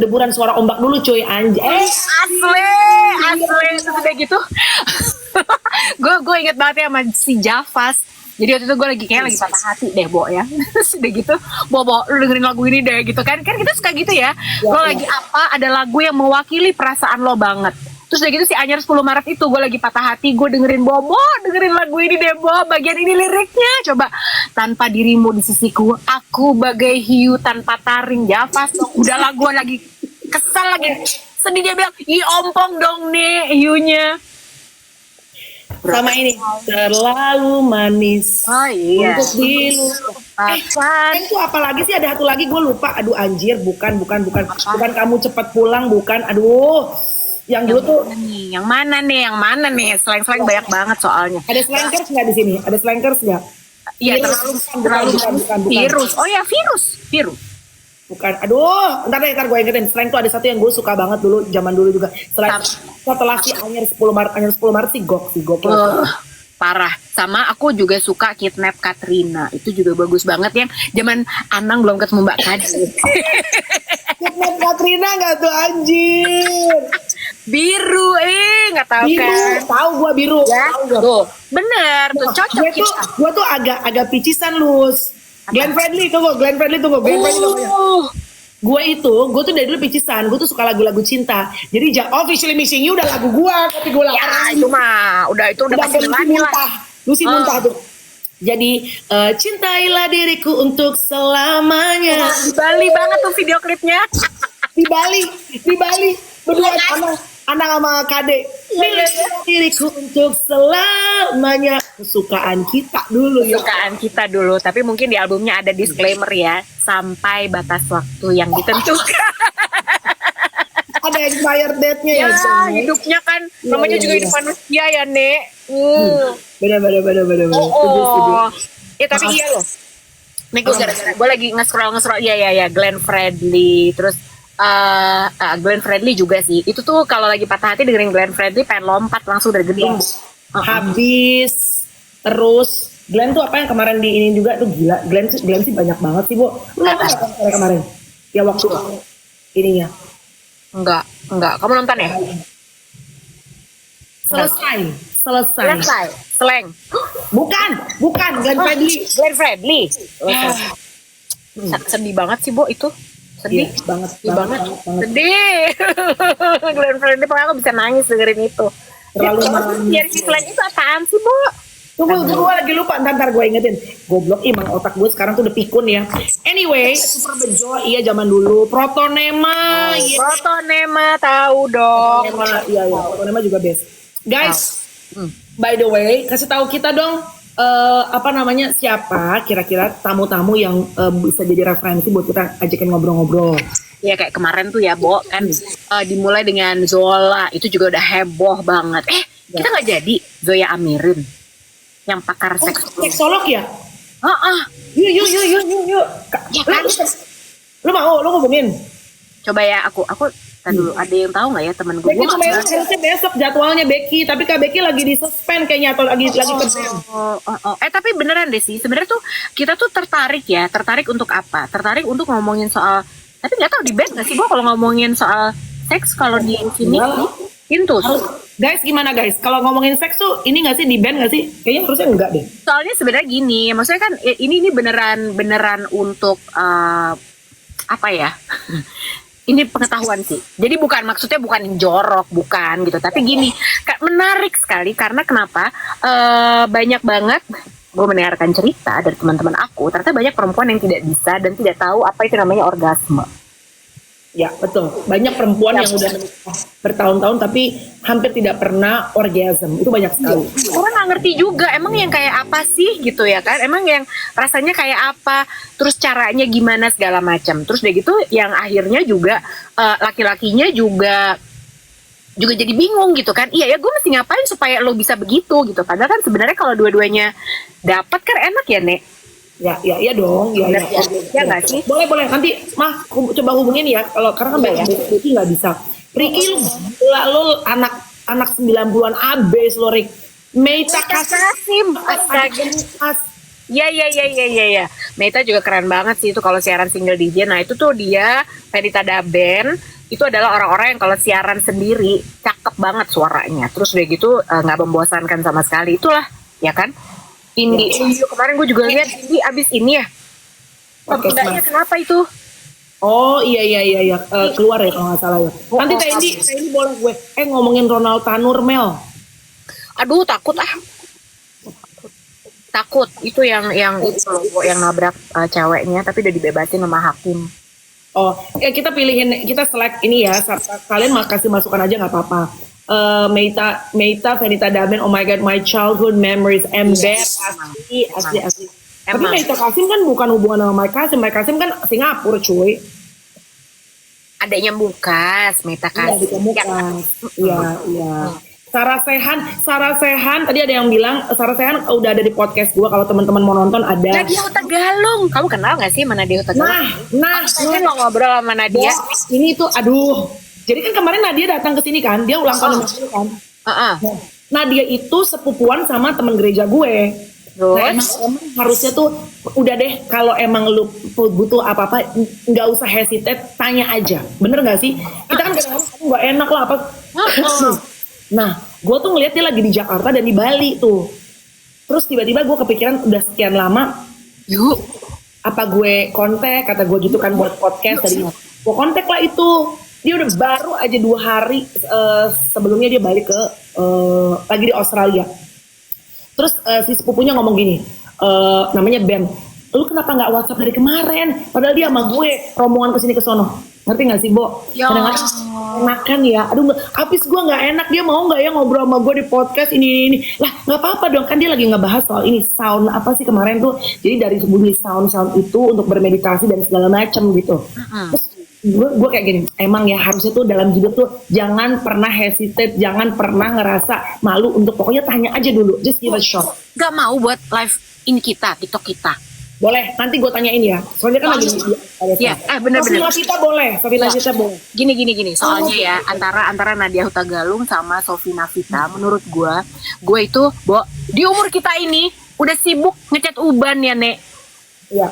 S1: deburan suara ombak dulu cuy, anjay.
S2: Asli itu udah gitu. Gue inget banget ya sama si Javas. Jadi waktu itu gue lagi patah hati deh, Bo ya. Terus udah gitu, Bo lu dengerin lagu ini deh gitu kan. Kan kita suka gitu ya. Lo lagi apa, ada lagu yang mewakili perasaan lo banget. Terus udah gitu si Anyar 10 Maret itu gue lagi patah hati, gue dengerin Bobo, dengerin lagu ini deh Bo, bagian ini liriknya coba. Tanpa dirimu di sisiku, aku bagai hiu tanpa taring, Javas. Udah lah gue lagi kesal lagi, sedih, dia bilang, ih ompong dong nih hiunya.
S1: Sama ini terlalu manis untuk dilupakan. Itu apalagi sih, ada satu lagi gue lupa. Aduh anjir, bukan kamu cepat pulang, bukan. Aduh, yang dulu tuh
S2: yang mana nih? Slang banyak banget soalnya.
S1: ada slankers nggak di sini? Ada slankers nggak?
S2: Iya, terlalu
S1: bukan.
S2: Virus. Oh ya, virus.
S1: Bukan. Aduh, ntar gue ingetin. Slang tuh ada satu yang gue suka banget dulu, zaman dulu juga. Setelah si Anyar 10 Maret sih gok.
S2: Parah. Sama aku juga suka Kidnap Katrina. Itu juga bagus banget yang zaman Anang belum ketemu Mbak Kadi.
S1: Kidnap Katrina nggak tuh anjir?
S2: Biru, nggak tahu
S1: biru,
S2: kan?
S1: Tahu gua biru.
S2: Ya, tuh. Bener, tuh cocok kita.
S1: Gua tuh agak picisan lus. Glenn Fredly tunggu. Gue tuh dari dulu picisan, gue tuh suka lagu-lagu cinta. Jadi Officially Missing You udah lagu gue, tapi gue larang.
S2: Ya itu mah, itu udah pasti
S1: Lucy muntah tuh. Jadi cintailah diriku untuk selamanya.
S2: Di Bali banget tuh video klipnya.
S1: Di Bali berdua anak sama Kade. Diriku untuk selamanya. Kesukaan kita dulu.
S2: Tapi mungkin di albumnya ada disclaimer ya, sampai batas waktu yang ditentukan.
S1: Ada expired date-nya ya.
S2: Hidupnya kan namanya juga hidup manusia ya, Nek.
S1: Bener.
S2: Ya tapi iya loh. Nih gue lagi nge-scroll ya Glenn Fredly, terus Glenn Fredly juga sih. Itu tuh kalau lagi patah hati dengerin Glenn Fredly pengen lompat langsung dari gedung.
S1: Habis terus Glenn tuh apa yang kemarin di ini juga tuh gila. Glenn sih banyak banget sih, Bu. Lu nonton nggak kemarin? Ya waktu ininya.
S2: Enggak. Kamu nonton ya?
S1: Selesai.
S2: Slang.
S1: Bukan Glenn Fredly.
S2: Sedih banget sih, Bo, itu. Sedih
S1: banget.
S2: Sedih. Glenn Fredly pokoknya aku bisa nangis dengerin itu.
S1: Terlalu manis.
S2: Jadi si Slang itu apaan sih, Bu?
S1: Tunggu, gue lagi lupa, ntar gue ingetin. Goblok, emang otak gue sekarang tuh udah pikun ya. Anyway, Super Bejo, iya zaman dulu. Protonema.
S2: Tahu dong.
S1: Iya, Protonema juga best. Guys, by the way, kasih tahu kita dong, siapa kira-kira tamu-tamu yang bisa jadi referensi buat kita ajakin ngobrol-ngobrol.
S2: Ya kayak kemarin tuh ya, Bo, kan dimulai dengan Zola, itu juga udah heboh banget. Kita nggak jadi Zoya Amirin yang pakar
S1: seksolog ya? Yuk.
S2: Ya kan?
S1: Lu ngomongin?
S2: Coba ya aku dulu ada yang tahu nggak ya teman gue?
S1: Becky harusnya besok jadwalnya Becky, tapi Kak Becky lagi di suspend kayaknya atau lagi kerja.
S2: Tapi beneran deh sih, sebenarnya tuh kita tuh tertarik untuk apa? Tertarik untuk ngomongin soal, tapi nggak tahu di band nggak sih gua kalau ngomongin soal seks kalau di sini Intus.
S1: Guys, gimana guys? Kalau ngomongin seks tuh ini nggak sih di band nggak sih? Kayaknya harusnya enggak deh.
S2: Soalnya sebenarnya gini, maksudnya kan ini beneran untuk apa ya? Ini pengetahuan sih. Jadi maksudnya bukan jorok, bukan gitu. Tapi gini, menarik sekali karena kenapa? Banyak banget gue mendengarkan cerita dari teman-teman aku. Ternyata banyak perempuan yang tidak bisa dan tidak tahu apa itu namanya orgasme.
S1: Ya betul, banyak perempuan yang udah menikah bertahun-tahun tapi hampir tidak pernah orgasme. Itu banyak sekali.
S2: Orang nggak ngerti juga, emang yang kayak apa sih gitu ya kan? Emang yang rasanya kayak apa? Terus caranya gimana segala macam. Terus udah gitu, yang akhirnya juga laki-lakinya juga jadi bingung gitu kan? Iya ya, gue mesti ngapain supaya lo bisa begitu gitu? Padahal kan sebenarnya kalau dua-duanya dapat kan enak ya, Nek.
S1: Ya dong, ya
S2: nggak sih?
S1: Boleh nanti mah coba hubungin ya kalau karena kan Becky nggak bisa. Ricky lu anak 90-an abis lo Rick. Meita Kasim, astaga.
S2: Ya. Meita juga keren banget sih itu kalau siaran single DJ. Nah itu tuh dia Ferita Daben itu adalah orang-orang yang kalau siaran sendiri cakep banget suaranya. Terus udah gitu nggak membosankan sama sekali. Itulah ya kan. Indi. Iya, kemarin gue juga lihat Indi abis ini ya.
S1: Podcast
S2: Pindahnya
S1: Mas.
S2: kenapa itu?
S1: Oh iya keluar ya kalau nggak salah ya. Nanti Teh Indi boleh gue. Ngomongin Ronald Tanur Mel.
S2: Aduh, takut ah. Takut. Itu yang itu loh, yang nabrak ceweknya tapi udah dibebasin sama hakim.
S1: Oh, kita pilihin, kita select ini ya. Kalian kasih masukan aja nggak apa-apa. Meita, Venita Damen, oh my god, my childhood memories, Ember, asli. Tapi Meita Kasim kan bukan hubungan sama Mike Kasim kan Singapura cuy.
S2: Adanya Mukas, Meita Kasim.
S1: Iya. Sarah Sehan, tadi ada yang bilang Sarah Sehan udah ada di podcast gua, kalau teman-teman mau nonton ada.
S2: Nadia Hutagalung, kamu kenal nggak sih sama Nadia Hutagalung?
S1: Nah,
S2: mau ngobrol sama Nadia.
S1: Ini tuh, aduh. Jadi kan kemarin Nadia datang ke sini kan, dia ulang tahun kan. Nadia itu sepupuan sama teman gereja gue. Nah, emang harusnya tuh udah deh, kalau emang lu butuh apa-apa nggak usah hesitate, tanya aja, bener nggak sih? Kita kan kadang-kadang nggak enak lah apa. Nah, gue tuh ngeliat dia lagi di Jakarta dan di Bali tuh. Terus tiba-tiba gue kepikiran udah sekian lama, yuk apa gue kontak, kata gue gitu kan buat podcast tadi. Gue kontak lah itu. Dia udah baru aja 2 hari sebelumnya dia balik ke lagi di Australia. Terus si sepupunya ngomong gini, namanya Ben, lu kenapa nggak WhatsApp dari kemarin? Padahal dia sama gue rombongan kesini ke sono. Ngerti nggak sih, Bo? Kadang-kadang enakan ya. Aduh, habis gue nggak enak, dia mau nggak ya ngobrol sama gue di podcast ini. Lah nggak apa-apa dong, kan dia lagi ngebahas soal ini sound apa sih kemarin tuh. Jadi dari bunyi sound itu untuk bermeditasi dan segala macam gitu. Terus gue kayak gini, emang ya harusnya tuh dalam hidup tuh jangan pernah hesitate, jangan pernah ngerasa malu untuk pokoknya tanya aja dulu, just give a shot.
S2: Gak mau buat live ini kita, TikTok kita.
S1: Boleh, nanti gue tanyain ya. Soalnya kan lagi
S2: ya, bener-bener.
S1: Kita boleh.
S2: Gini. Soalnya ya antara Nadia Hutagalung sama Sofi Navita, menurut gue itu, Bo, di umur kita ini udah sibuk ngecat uban ya, Nek.
S1: Iya.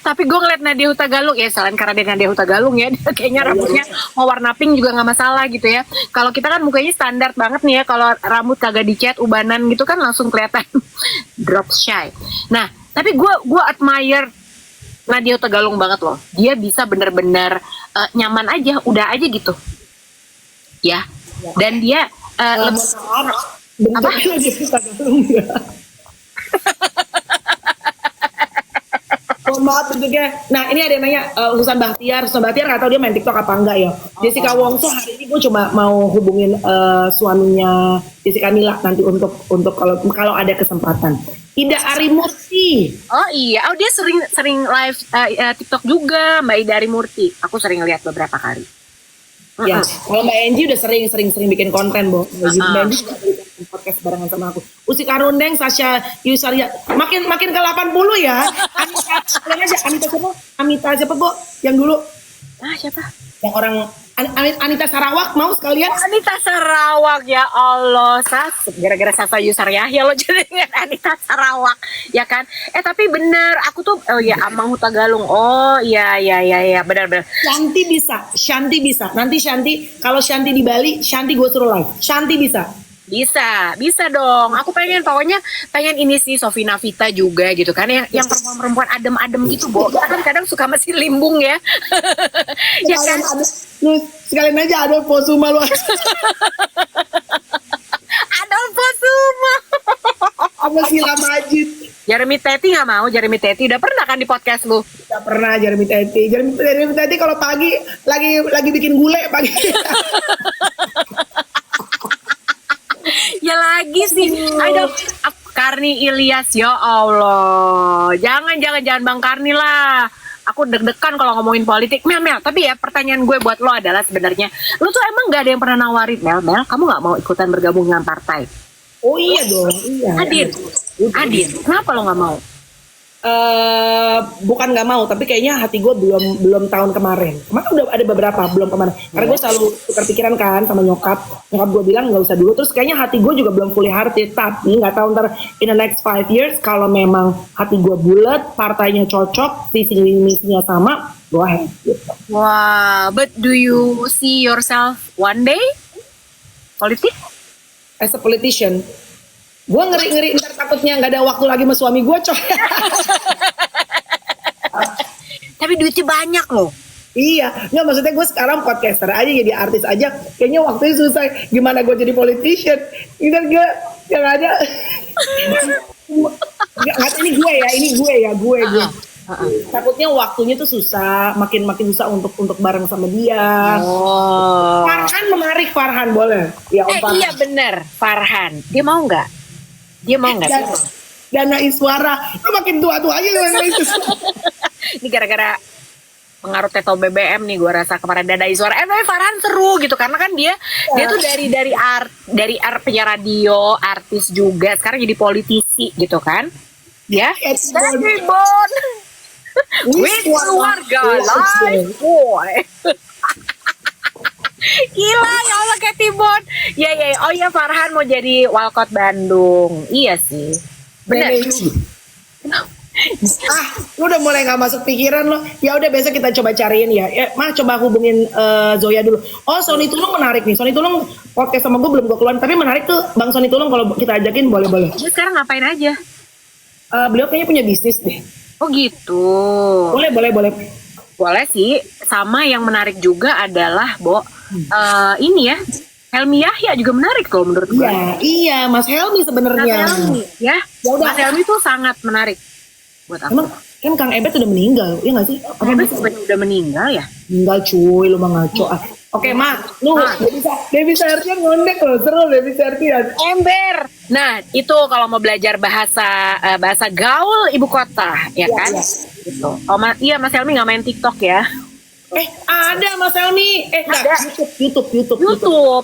S2: Tapi gue ngeliat Nadia Hutagalung ya, selain karena dia Nadia Hutagalung ya, dia kayaknya rambutnya mau warna pink juga nggak masalah gitu ya. Kalau kita kan mukanya standar banget nih ya, kalau rambut kagak dicat ubanan gitu kan langsung kelihatan drop shy. Nah, tapi gue admire Nadia Hutagalung banget loh. Dia bisa bener-bener nyaman aja, udah aja gitu. Ya. Dan dia
S1: lebih apa? Maaf bentuknya. Nah ini ada yang nanya Susan Bahtiar nggak tahu dia main TikTok apa enggak ya. Jessica Wongso hari ini gue cuma mau hubungin suaminya Jessica Mila nanti untuk kalau ada kesempatan. Ida Arimurti.
S2: Oh iya, dia sering live TikTok juga, Mbak Ida Arimurti. Aku sering lihat beberapa kali.
S1: Ya, kalau Mbak Enji udah sering bikin konten, Bo. Mbak Enji juga bikin podcast barengan sama aku. Usi Karundeng, Sasha Yusaria, makin ke 80 ya. Anita siapa, Bo? Yang dulu.
S2: Siapa?
S1: Yang orang Anita Sarawak mau sekalian?
S2: Anita Sarawak, ya Allah, gara-gara Sasa Yusaria ya lo jadi Anita Sarawak, ya kan? Tapi bener, aku tuh Amang Hutagalung. Oh iya, benar. Shanti bisa. Nanti Shanti, kalau Shanti di Bali, Shanti gue suruh live. Shanti bisa. Bisa dong. Aku pengen ini sih Sofi Navita juga gitu kan, yang perempuan adem-adem gitu, Bo. Kita kan kadang suka masih limbung ya. Ya kan?
S1: Sekalian aja ada Posuma lu.
S2: Ada Posuma.
S1: Apa Sila Majid.
S2: Jeremy Teti nggak mau. Jeremy Teti udah pernah kan di podcast lu?
S1: Udah pernah Jeremy Teti kalau pagi lagi bikin gulai pagi.
S2: Ya lagi sih. Aduh, Karni Ilyas, ya Allah. Jangan Bang Karni lah. Aku deg-degan kalau ngomongin politik. Mel, tapi ya pertanyaan gue buat lo adalah sebenarnya, lo tuh emang gak ada yang pernah nawarin, Mel, kamu gak mau ikutan bergabung dengan partai?
S1: Oh iya dong, iya.
S2: Adil, kenapa lo gak mau?
S1: Bukan nggak mau, tapi kayaknya hati gue belum tahun kemarin udah ada beberapa belum kemarin, karena gue selalu tukar pikiran kan sama nyokap gue bilang nggak usah dulu, terus kayaknya hati gue juga belum fully hearted, tapi nggak tahu ntar in the next 5 years kalau memang hati gue bulat, partainya cocok, visi misinya sama, go ahead gitu.
S2: Wow, but do you see yourself one day politik?
S1: As a politician?
S3: Gue ngeri ntar takutnya nggak ada waktu lagi sama suami gue, coy.
S2: Tapi duitnya banyak loh.
S3: Iya, nggak maksudnya gue sekarang podcaster aja, jadi artis aja, kayaknya waktunya susah. Gimana gue jadi politician? Ntar gue yang ada. Nggak, ini gue ya. Takutnya waktunya tuh susah, makin susah untuk bareng sama dia.
S2: Oh.
S3: Farhan boleh? Ya, Om
S2: Iya bener, Farhan. Dia mau nggak?
S3: Dana Iswara, lu makin tua aja lu itu.
S2: Ini gara-gara pengaruh Teto BBM nih, gue rasa kemarin Dada Iswara. Tapi Farhan seru gitu karena kan dia tuh dari penyiar radio, artis juga, sekarang jadi politisi gitu kan. Ya, Bon. Wih, keluarga live boy. Gila ya Allah, Katy Bon. Ya. Oh ya, Farhan mau jadi Walkot Bandung. Iya sih. Bener.
S3: Lu udah mulai nggak masuk pikiran lo. Ya udah, besok kita coba cariin ya. Mah coba hubungin Zoya dulu. Oh, Sony Tulung menarik nih. Sony Tulung podcast sama gue belum gue keluarin, tapi menarik tuh Bang Sony Tulung, kalau kita ajakin boleh.
S2: Dia sekarang ngapain aja?
S3: Beliau kayaknya punya bisnis deh.
S2: Oh gitu.
S3: Boleh.
S2: Boleh sih. Sama yang menarik juga adalah ini ya, Helmi Yahya juga menarik loh menurut gue.
S3: Iya, Mas Helmi sebenarnya.
S2: Ya udah, Mas Helmi tuh sangat menarik buat aku.
S3: Emang kan Kang Ebet udah meninggal, iya nggak sih?
S2: Kang Ebet udah meninggal ya?
S3: Meninggal cuy, lu mah ngaco. Oke, Mak, lu Dewi Sartian ngondek loh, seru Dewi Sartian.
S2: Ember. Nah, itu kalau mau belajar bahasa gaul ibu kota, ya kan?
S3: Iya.
S2: Gitu. Oh, iya, Mas Helmi nggak main TikTok ya?
S3: Ada Mas Helmi.
S2: Ada.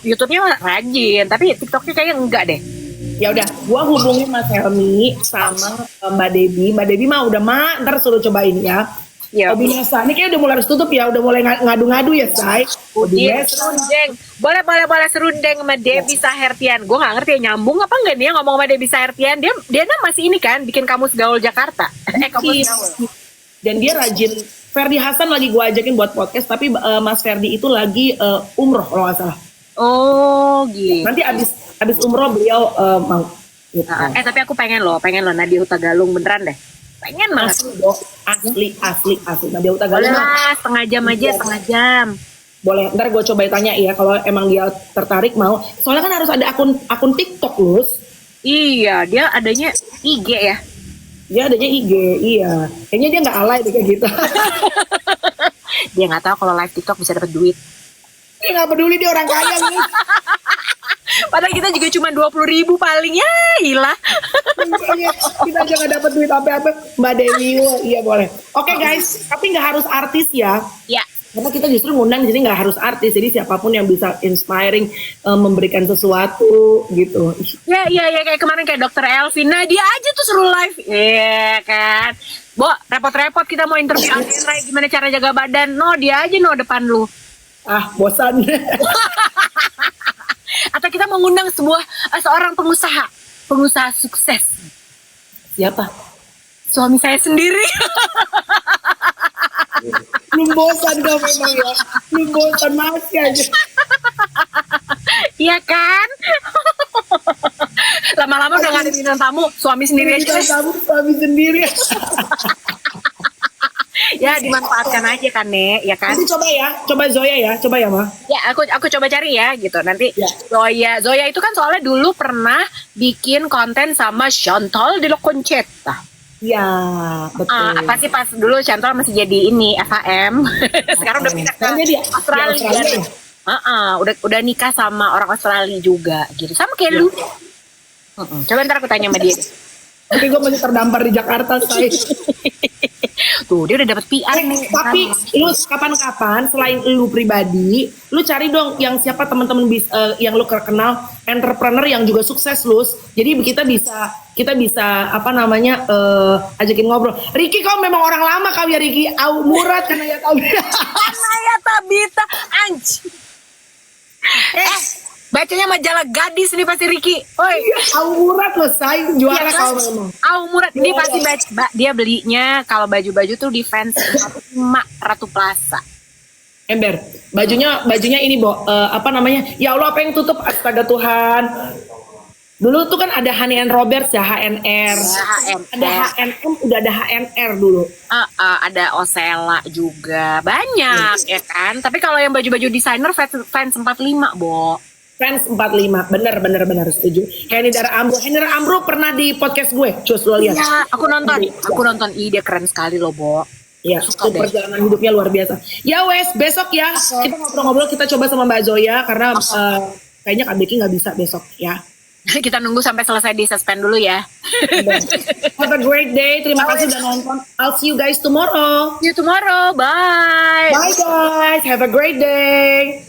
S2: YouTube-nya rajin, tapi TikToknya kayaknya enggak deh.
S3: Ya udah, gua hubungin Mas Helmi sama Mbak Debbie. Mbak Debbie mah udah ntar suruh cobain ya.
S2: Ya.
S3: Hobi Nesa ini kayak udah mulai harus tutup ya, udah mulai ngadu-ngadu ya, say. Hobi
S2: serundeng. Boleh serundeng sama Debbie Sahertian. Gue nggak ngerti ya, nyambung apa enggak nih ya ngomong sama Debbie Sahertian. Dia masih ini kan bikin Kamus Gaul Jakarta. Kamus Gaul.
S3: Dan dia rajin. Ferdi Hasan lagi gue ajakin buat podcast, tapi Mas Ferdi itu lagi umroh kalau nggak salah.
S2: Oh gitu.
S3: Nanti abis umroh beliau mau. Gitu.
S2: Tapi aku pengen loh Nadia Hutagalung beneran deh. Pengen banget.
S3: Asli. Nadia Hutagalung.
S2: Setengah jam aja, setengah jam.
S3: Boleh, ntar gue coba tanya ya kalau emang dia tertarik mau. Soalnya kan harus ada akun TikTok, Lus.
S2: Iya, dia adanya IG ya.
S3: Dia adanya IG, iya. Kayaknya dia nggak alay deh kayak gitu.
S2: Dia nggak tahu kalau live TikTok bisa dapat duit.
S3: Dia nggak peduli, dia orang kaya nih.
S2: Padahal kita juga cuma 20.000 paling, ya hilah.
S3: Kita aja nggak dapat duit apa-apa. Mbak Dewi, iya boleh. Oke guys, tapi nggak harus artis ya.
S2: Ya.
S3: Karena kita justru ngundang di sini nggak harus artis, jadi siapapun yang bisa inspiring, memberikan sesuatu gitu.
S2: Ya kayak kemarin kayak Dokter Elvin, nah dia aja tuh suruh live, iya kan. Repot-repot kita mau interview Alvin, gimana cara jaga badan, dia aja depan lu.
S3: Bosan.
S2: Atau kita mau ngundang seorang pengusaha sukses.
S3: Siapa?
S2: Suami saya sendiri.
S3: Belum bosan kau memang ya. Belum bosan masih aja.
S2: Iya kan? Lama-lama udah gak ada bintang tamu, suami sendiri aja.
S3: Suami sendiri.
S2: Ya dimanfaatkan aja kan, Nek, ya kan?
S3: Nanti coba Zoya ya, Ma.
S2: Ya, aku coba cari ya gitu. Nanti
S3: ya.
S2: Zoya itu kan soalnya dulu pernah bikin konten sama Chantal Della Concetta.
S3: Iya, betul.
S2: Pasti pas dulu Chantal masih jadi ini FHM. Sekarang udah pindah ke Australia. Udah nikah sama orang Australia juga gitu. Sama kayak lu. Coba ntar aku tanya sama dia.
S3: Tapi gue masih terdampar di Jakarta, say.
S2: Tuh, dia udah dapet PR nih.
S3: Tapi lu kapan-kapan selain lu pribadi, lu cari dong yang siapa teman-teman yang lu kenal entrepreneur yang juga sukses, Lus. Jadi kita bisa ajakin ngobrol. Ricky, kau memang orang lama kau ya, Ricky. Au Murad kan ya kau.
S2: Anaya Tabita anjing. Bacanya majalah gadis nih pasti Ricky. Oi,
S3: Au Murad loh, say, juara kau memang.
S2: Au Murad ini pasti dia belinya kalau baju-baju tuh di fans Ratu Plaza.
S3: Ember, bajunya ini, Ya Allah, apa yang tutup? Astaga Tuhan. Dulu tuh kan ada Honey and Roberts ya, HNR. Ada HNM, udah ada HNR dulu.
S2: Ada Osella juga banyak ya kan. Tapi kalau yang baju-baju desainer fans 45, Bo.
S3: Fans 45, bener setuju. Henny Dara Ambro pernah di podcast gue, cus lo lihat.
S2: Iya, aku nonton. Dia keren sekali loh, Bo.
S3: Iya,
S2: Suka deh.
S3: perjalanan hidupnya luar biasa. Ya wes, besok ya kita ngobrol-ngobrol, kita coba sama Mbak Zoya karena kayaknya Kak Becky nggak bisa besok ya.
S2: Kita nunggu sampai selesai di suspend dulu ya.
S3: Have a great day. Terima kasih udah nonton. I'll see you guys tomorrow.
S2: See you tomorrow. Bye.
S3: Bye guys. Have a great day.